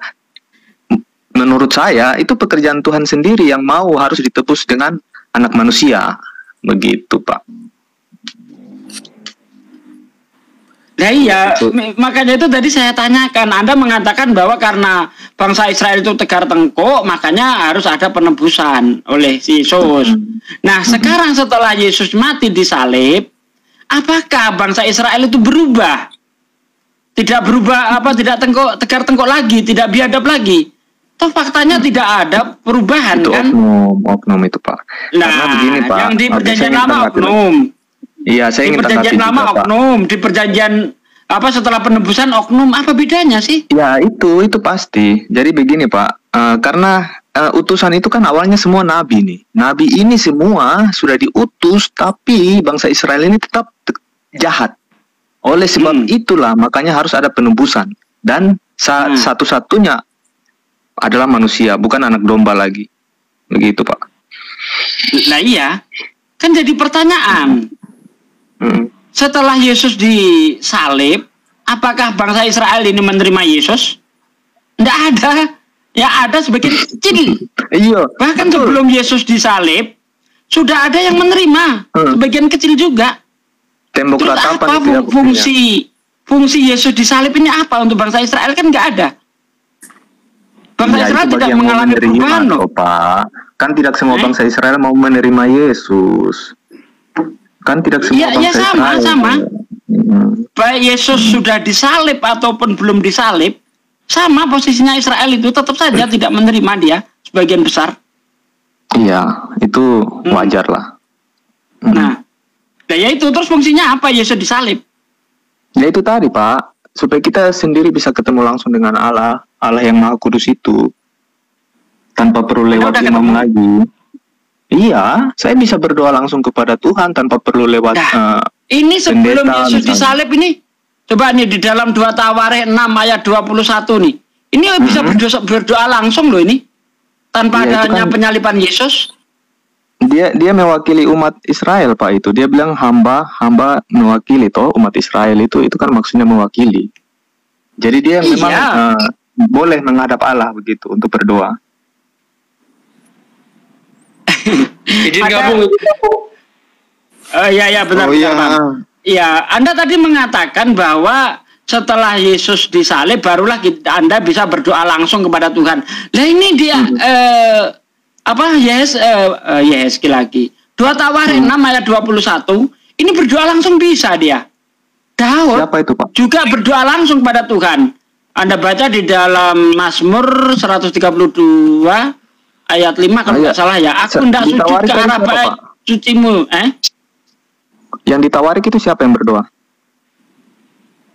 menurut saya itu pekerjaan Tuhan sendiri yang mau harus ditebus dengan anak manusia. Begitu Pak.
Nah iya, makanya itu tadi saya tanyakan. Anda mengatakan bahwa karena bangsa Israel itu tegar tengkuk, makanya harus ada penebusan oleh Yesus. Nah sekarang setelah Yesus mati di salib, apakah bangsa Israel itu berubah? Tidak berubah tidak tegar tengkok lagi, tidak biadab lagi. Toh faktanya tidak ada perubahan
Itu
kan?
oknum itu Pak.
Nah,
Karena begini Pak.
yang di
Oke, saya
perjanjian
ingin
lama
tanggapi.
oknum.
Iya, saya
Di
ingin
perjanjian
tanggapi
lama
juga, Pak.
oknum, di perjanjian setelah penebusan oknum, apa bedanya sih?
Ya itu pasti. Jadi begini Pak, karena utusan itu kan awalnya semua nabi nih. Nabi ini semua sudah diutus, tapi bangsa Israel ini tetap jahat. Oleh sebab itulah makanya harus ada penebusan. Dan satu-satunya adalah manusia, bukan anak domba lagi. Begitu Pak.
Nah iya, kan jadi pertanyaan. Setelah Yesus disalib, apakah bangsa Israel ini menerima Yesus? Tidak ada. Ya ada sebagian kecil.
Iya.
Bahkan sebelum Yesus disalib, sudah ada yang menerima. Sebagian kecil juga.
Tembok
Terus
ratapan
apa
itu ya,
fungsi Yesus disalib ini apa untuk bangsa Israel? Kan nggak ada. Bangsa
Ya,
Israel
itu
tidak
bagi yang mau
mengalami
menerima,
perubahan loh.
Pak. Kan tidak semua bangsa Israel mau menerima Yesus. Kan tidak semua
Iya,
bangsa
sama,
Israel.
sama. Baik Yesus sudah disalib ataupun belum disalib, sama posisinya Israel itu tetap saja tidak menerima dia sebagian besar.
Iya, itu wajar lah.
Nah, ya itu terus fungsinya apa Yesus disalib?
Ya itu tadi Pak, supaya kita sendiri bisa ketemu langsung dengan Allah yang Maha Kudus itu, tanpa perlu lewat
udah
imam
ketemu?
lagi. Iya, saya bisa berdoa langsung kepada Tuhan tanpa perlu lewat.
Ini sebelum
pendeta
Yesus
misalnya.
disalib ini, coba nih di dalam 2 Tawarikh 6 ayat 21 nih. Ini bisa berdoa langsung loh ini. Tanpa
Iya, itu
adanya
kan-
penyaliban Yesus.
Dia mewakili umat Israel Pak itu. Dia bilang hamba mewakili toh umat Israel itu kan maksudnya mewakili. Jadi dia
Iya.
memang boleh menghadap Allah begitu untuk berdoa.
Izin
Ada-
gabung.
Iya benar.
Oh iya.
Bang. Iya, Anda tadi mengatakan bahwa setelah Yesus disalib barulah Anda bisa berdoa langsung kepada Tuhan. Lah ini dia Yehezkiel lagi. 2 Tawarikh 6 ayat 21, ini berdoa langsung bisa dia. Daud
Siapa itu Pak?
juga berdoa langsung pada Tuhan. Anda baca di dalam Mazmur 132 ayat 5 kalau
Iya.
nggak salah ya. Aku hendak sujud
Ditawarin
ke
siapa,
arah
Pak?
bait sucimu.
Yang ditawarik itu siapa yang berdoa?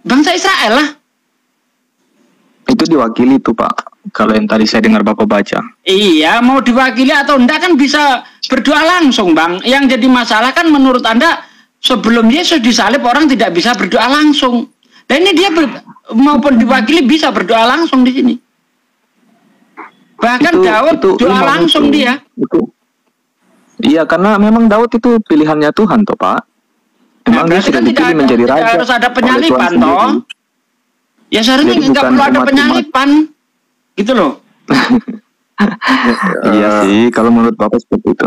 Bangsa Israel lah.
Itu diwakili tuh Pak. Kalau yang tadi saya dengar Bapak baca.
Iya, mau diwakili atau enggak kan bisa berdoa langsung, Bang. Yang jadi masalah kan menurut Anda sebelum Yesus disalib orang tidak bisa berdoa langsung. Dan ini dia maupun diwakili bisa berdoa langsung di sini. Bahkan Daud doa
imam
langsung
itu.
dia.
Iya, karena memang Daud itu pilihannya Tuhan toh Pak. Memang dia
berarti
sudah
kan tidak
dipilih
ada-
menjadi
tidak
raja.
harus ada
oleh
penyaliban,
Tuhan
toh.
sendiri.
Ya seharusnya
Jadi
nggak
bukan
perlu ada
umat-umat.
penyaliban. Gitu loh.
Iya sih, kalau menurut Bapak seperti itu.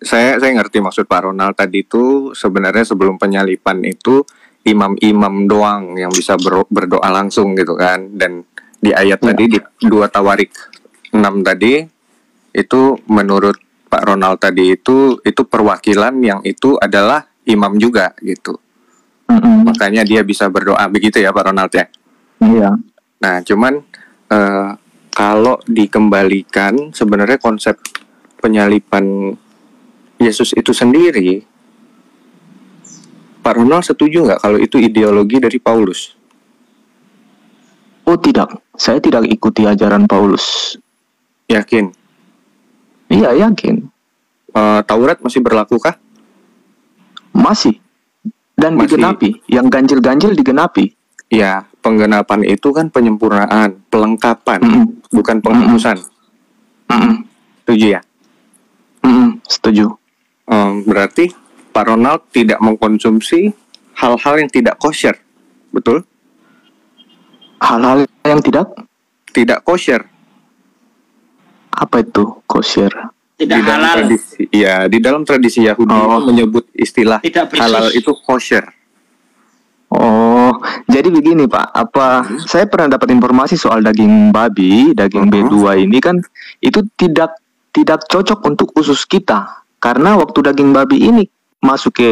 Saya ngerti maksud Pak Ronald tadi itu sebenarnya sebelum penyalipan itu imam-imam doang yang bisa berdoa langsung gitu kan. Dan di ayat tadi di 2 Tawarikh 6 tadi itu menurut Pak Ronald tadi itu perwakilan yang itu adalah imam juga gitu. Makanya dia bisa berdoa begitu ya Pak Ronald ya.
Iya.
Nah, cuman kalau dikembalikan sebenarnya konsep penyalipan Yesus itu sendiri, Pak Ronald setuju nggak kalau itu ideologi dari Paulus?
Oh tidak, saya tidak ikuti ajaran Paulus.
Yakin?
Iya yakin.
Taurat masih berlakukah?
Masih. Dan
Masih.
digenapi. Yang ganjil-ganjil digenapi.
Ya, penggenapan itu kan penyempurnaan, pelengkapan, bukan penghapusan. Setuju ya?
Setuju.
Berarti Pak Ronald tidak mengkonsumsi hal-hal yang tidak kosher, betul?
Hal-hal yang tidak
kosher.
Apa itu kosher?
Tidak
Di dalam
halal.
tradisi, ya di dalam tradisi Yahudi itu menyebut istilah
Tidak bersih.
halal itu kosher.
Oh, jadi begini Pak, saya pernah dapat informasi soal daging babi, daging B2 ini kan itu tidak cocok untuk usus kita. Karena waktu daging babi ini masuk ke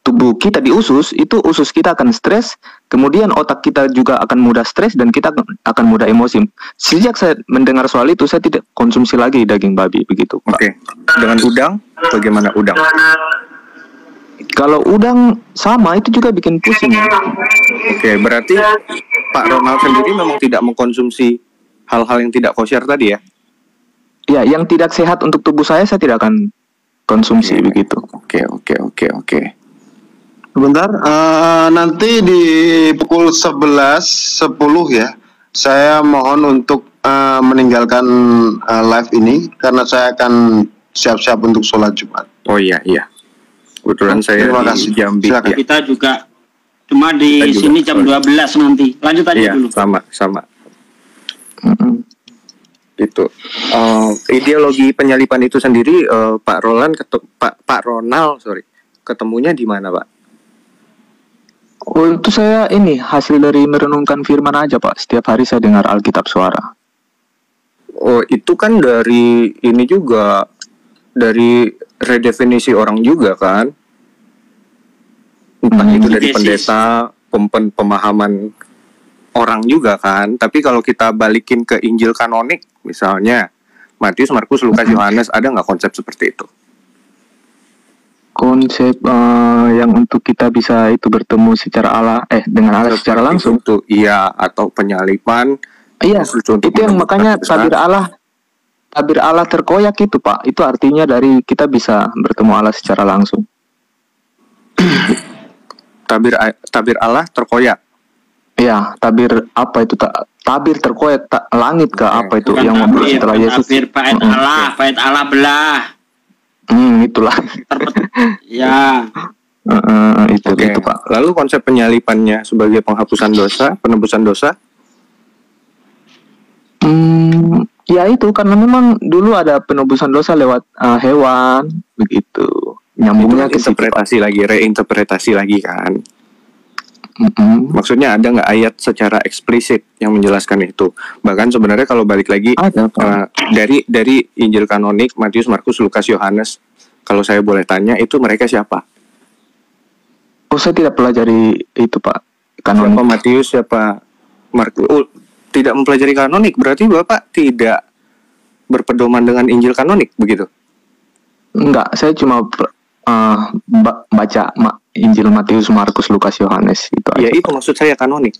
tubuh kita di usus, itu usus kita akan stres, kemudian otak kita juga akan mudah stres dan kita akan mudah emosi. Sejak saya mendengar soal itu, saya tidak konsumsi lagi daging babi begitu, Pak.
Oke. Dengan udang, bagaimana udang?
Kalau udang sama, itu juga bikin pusing.
Oke, berarti Pak Ronald sendiri memang tidak mengkonsumsi hal-hal yang tidak kosher tadi ya?
Ya, yang tidak sehat untuk tubuh saya tidak akan konsumsi begitu.
Oke.
Sebentar, nanti di pukul 11.10 ya, saya mohon untuk meninggalkan live ini karena saya akan siap-siap untuk sholat Jumat.
Oh iya. Kebetulan saya
Terima
di
kasih.
Jambi.
Silakan.
Ya.
Kita juga cuma di
Kita juga.
sini jam 12 nanti. Lanjut aja
Iya,
dulu.
sama. Gitu. Ideologi penyalipan itu sendiri, Pak Ronald, ketemunya di mana, Pak?
Oh, itu saya ini hasil dari merenungkan firman aja, Pak. Setiap hari saya dengar Alkitab Suara.
Oh, itu kan dari ini juga, dari redefinisi orang juga kan? Entah itu dari pendeta, pemahaman orang juga kan. Tapi kalau kita balikin ke Injil kanonik, misalnya Matius, Markus, Lukas, Yohanes, ada nggak konsep seperti itu?
Konsep yang untuk kita bisa itu bertemu secara dengan Allah secara langsung.
Itu iya, atau penyalipan.
Iya, itu yang makanya tabir Allah terkoyak itu, Pak. Itu artinya dari kita bisa bertemu Allah secara langsung.
Tabir Allah terkoyak.
Iya, tabir apa itu? Tabir terkoyak langit ke apa itu
Bukan
yang
tabir,
setelah Yesus.
Tabir bait Allah belah.
Itulah.
Ya.
Itu Pak.
Lalu konsep penyalipannya sebagai penghapusan dosa, penebusan dosa?
Ya itu karena memang dulu ada penebusan dosa lewat hewan begitu. Nyambungnya ke
interpretasi lagi, reinterpretasi lagi kan. Maksudnya ada nggak ayat secara eksplisit yang menjelaskan itu? Bahkan sebenarnya kalau balik lagi dari Injil kanonik Matius, Markus, Lukas, Yohanes, kalau saya boleh tanya, itu mereka siapa?
Oh, saya tidak pelajari itu, Pak.
Kanonik. Siapa Matius, siapa Markus? Tidak mempelajari kanonik, berarti Bapak tidak berpedoman dengan Injil kanonik, begitu?
Enggak, saya cuma baca Injil Matius, Markus, Lukas, Yohanes itu aja.
Ya itu maksud saya kanonik.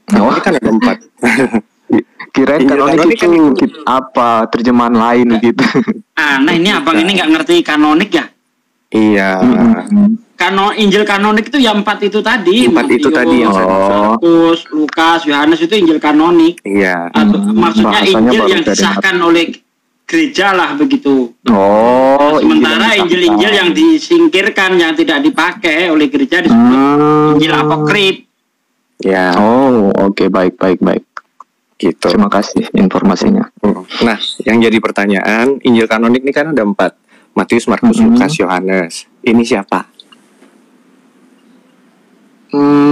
Kanonik kan ada 4.
Kirain kanonik itu apa terjemahan lain gitu.
Nah ini abang ini nggak ngerti kanonik ya?
Iya.
Injil kanonik itu yang 4 itu tadi.
4 itu tadi yang
Markus, Lukas, Yohanes itu Injil kanonik.
Iya.
Maksudnya Injil yang disahkan oleh gereja lah begitu. Sementara Injil-Injil yang disingkirkan, yang tidak dipakai oleh gereja disebut Injil apokrif.
Ya.
Oke, baik.
Gitu.
Terima kasih informasinya.
Nah, yang jadi pertanyaan, Injil kanonik ini kan ada 4. Matius, Markus, Lukas, Yohanes. Ini siapa?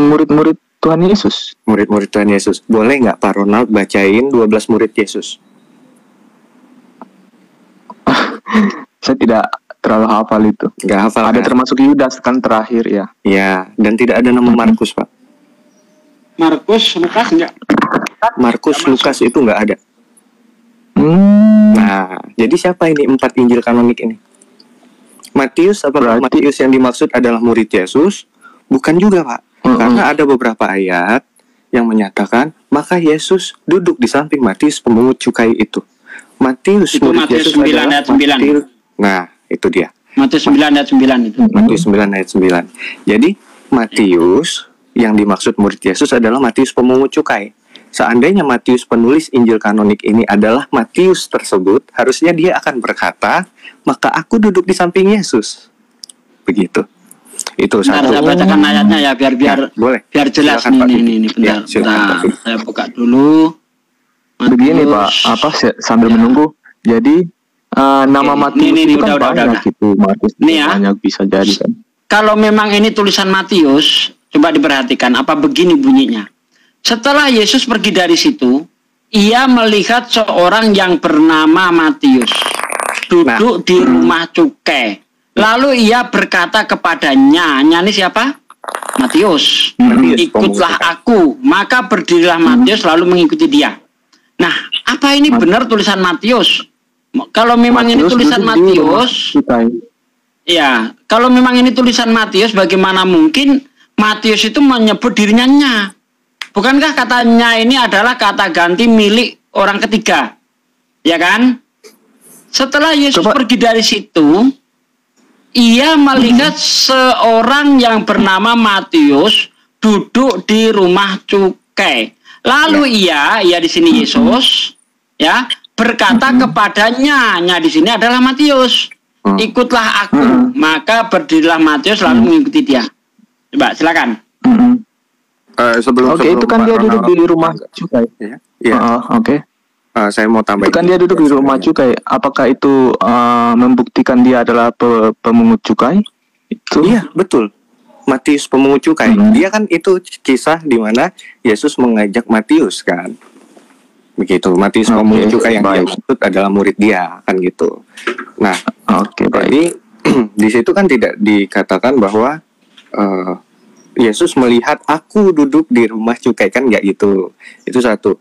Murid-murid Tuhan Yesus.
Murid-murid Tuhan Yesus. Boleh nggak Pak Ronald bacain 12 murid Yesus?
Saya tidak terlalu hafal itu.
Nggak hafal.
Ada termasuk Yudas kan terakhir ya.
Ya, dan tidak ada nama Markus, Pak.
Markus, Lukas enggak?
Markus, Lukas itu nggak ada. Nah, jadi siapa ini 4 Injil kanonik ini? Matius, Matius yang dimaksud adalah murid Yesus? Bukan juga, Pak. Karena ada beberapa ayat yang menyatakan, maka Yesus duduk di samping Matius pemungut cukai itu. Matius,
itu Matius 9 ayat 9.
Nah, itu dia.
Matius 9 ayat 9 itu.
Matius 9 ayat 9. Jadi, Matius yang dimaksud murid Yesus adalah Matius pemungut cukai. Seandainya Matius penulis Injil kanonik ini adalah Matius tersebut, harusnya dia akan berkata, maka aku duduk di samping Yesus. Begitu. Itu satu.
Saya bacakan ayatnya ya biar
boleh.
Biar jelas.
Silakan,
ini bentar. Saya buka dulu. Matius.
Begini Pak, sambil menunggu. Jadi nama Matius
ini
itu kan banyak gitu. Matius banyak bisa jadi kan.
Kalau memang ini tulisan Matius, coba diperhatikan apa begini bunyinya. Setelah Yesus pergi dari situ, ia melihat seorang yang bernama Matius duduk di rumah cukai. Lalu ia berkata kepadanya, ini siapa? Matius. Ikutlah aku. Maka berdirilah Matius lalu mengikuti dia. Nah, apa ini benar tulisan Matius? Kalau memang ini tulisan Matius, ya, kalau memang ini tulisan Matius, bagaimana mungkin Matius itu menyebut dirinya nya? Bukankah katanya ini adalah kata ganti milik orang ketiga? Ya kan? Setelah Yesus pergi dari situ, ia melihat seorang yang bernama Matius duduk di rumah cukai. Lalu ia di sini Yesus, ya, berkata kepadanya, di sini adalah Matius, ikutlah aku. Maka berdirilah Matius lalu mengikuti dia. Coba silakan.
Sebelum
itu kan dia duduk di rumah cukai.
Ya. Saya mau tambah.
Itu kan dia duduk di rumah cukai. Apakah itu membuktikan dia adalah pemungut cukai? Itu.
Iya, betul. Matius pemungut cukai. Dia kan itu kisah di mana Yesus mengajak Matius kan. Begitu. Matius pemungut cukai yang dia maksud adalah murid dia kan gitu. Nah, jadi di situ kan tidak dikatakan bahwa Yesus melihat aku duduk di rumah cukai, kan nggak gitu. Itu satu.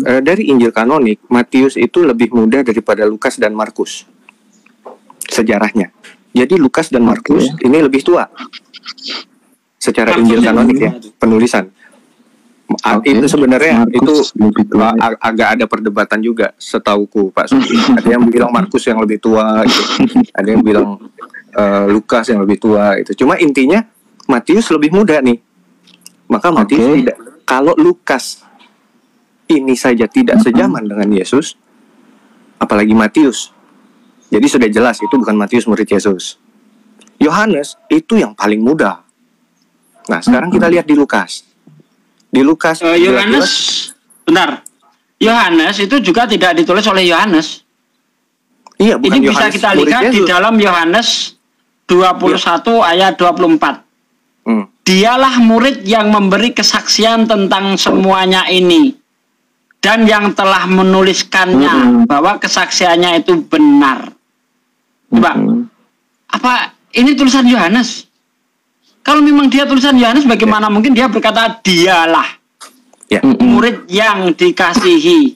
Dari Injil kanonik, Matius itu lebih muda daripada Lukas dan Markus sejarahnya. Jadi Lukas dan Markus ini lebih tua secara Injil kanonik ya, penulisan. Itu sebenarnya Markus itu agak ada perdebatan juga setauku Pak Suci. Ada yang bilang Markus yang lebih tua gitu. Ada yang bilang Lukas yang lebih tua itu. Cuma intinya Matius lebih muda nih. Maka Matius tidak. Kalau Lukas ini saja tidak sejaman dengan Yesus, apalagi Matius. Jadi sudah jelas itu bukan Matius murid Yesus. Yohanes itu yang paling muda. Nah, sekarang kita lihat di Lukas. Di Lukas
Yohanes, benar. Yohanes itu juga tidak ditulis oleh Yohanes.
Iya, bukan
ini
Yohanes
bisa kita lihat di dalam Yohanes 21 ayat 24. Dialah murid yang memberi kesaksian tentang semuanya ini dan yang telah menuliskannya bahwa kesaksiannya itu benar. Coba, apa ini tulisan Yohanes? Kalau memang dia tulisan Yohanes, bagaimana mungkin dia berkata dialah murid yang dikasihi,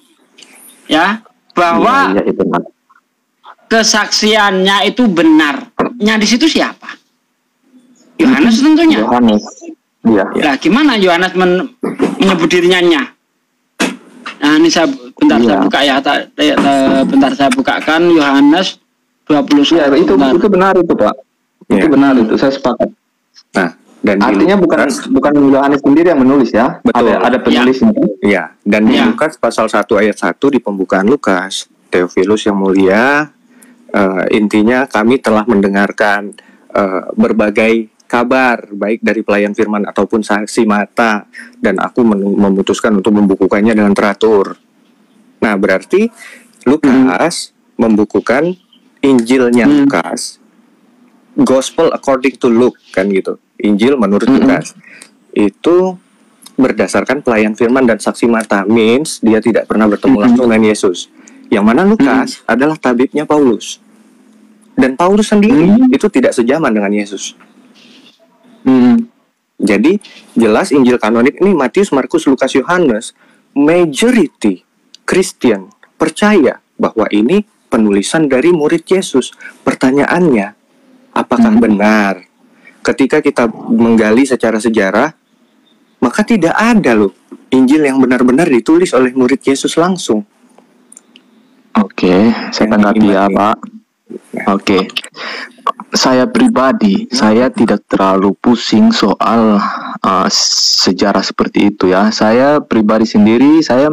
ya, bahwa kesaksiannya itu benar. Di situ siapa? Yohanes tentunya.
Yohanes. Iya.
Nah, gimana Yohanes menyebut dirinya nya? Nah, ini saya bentar saya buka ya. Bentar saya bukakan Yohanes 21.
Ya, itu benar itu, Pak. Itu benar itu, saya sepakat.
Nah, dan
artinya bukan Yohanes sendiri yang menulis ya.
Betul.
Ada penulisnya.
Iya, dan di Lukas pasal 1 ayat 1 di pembukaan Lukas, Theophilus yang mulia, intinya kami telah mendengarkan berbagai kabar baik dari pelayan firman ataupun saksi mata, dan aku memutuskan untuk membukukannya dengan teratur. Nah, berarti Lukas membukukan Injilnya Lukas, Gospel according to Luke kan gitu. Injil menurut Lukas itu berdasarkan pelayan firman dan saksi mata, means dia tidak pernah bertemu langsung dengan Yesus. Yang mana Lukas adalah tabibnya Paulus. Dan Paulus sendiri itu tidak sejaman dengan Yesus. Jadi jelas Injil kanonik ini Matius, Markus, Lukas, Yohanes, majority Kristen percaya bahwa ini penulisan dari murid Yesus. Pertanyaannya, apakah benar? Ketika kita menggali secara sejarah, maka tidak ada loh Injil yang benar-benar ditulis oleh murid Yesus langsung.
Oke, saya tanggapi ya, Pak. Oke. Saya pribadi, saya tidak terlalu pusing soal sejarah seperti itu ya. Saya pribadi sendiri, saya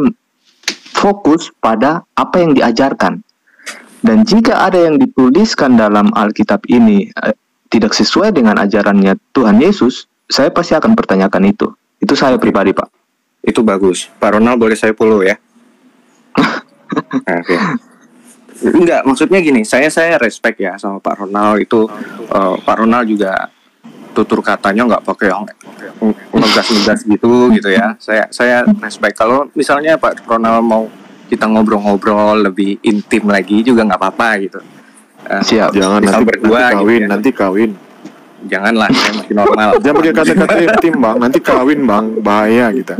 fokus pada apa yang diajarkan. Dan jika ada yang dituliskan dalam Alkitab ini tidak sesuai dengan ajarannya Tuhan Yesus, saya pasti akan pertanyakan itu. Itu saya pribadi, Pak.
Itu bagus. Pak Ronald boleh saya follow ya? Oke. Enggak, maksudnya gini, saya respect ya sama Pak Ronald itu. Pak Ronald juga tutur katanya nggak pakai yang ngegas-ngegas gitu ya. Saya respect. Kalau misalnya Pak Ronald mau kita ngobrol-ngobrol lebih intim lagi juga nggak apa-apa gitu.
Siap.
Jangan
misal
nanti
berdua gitu
kawin,
ya.
nanti kawin.
Janganlah, saya masih normal.
Jangan pakai kata-kata intim bang, nanti kawin bang, bahaya kita.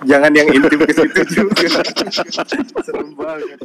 Jangan yang intim ke situ juga. Serem banget.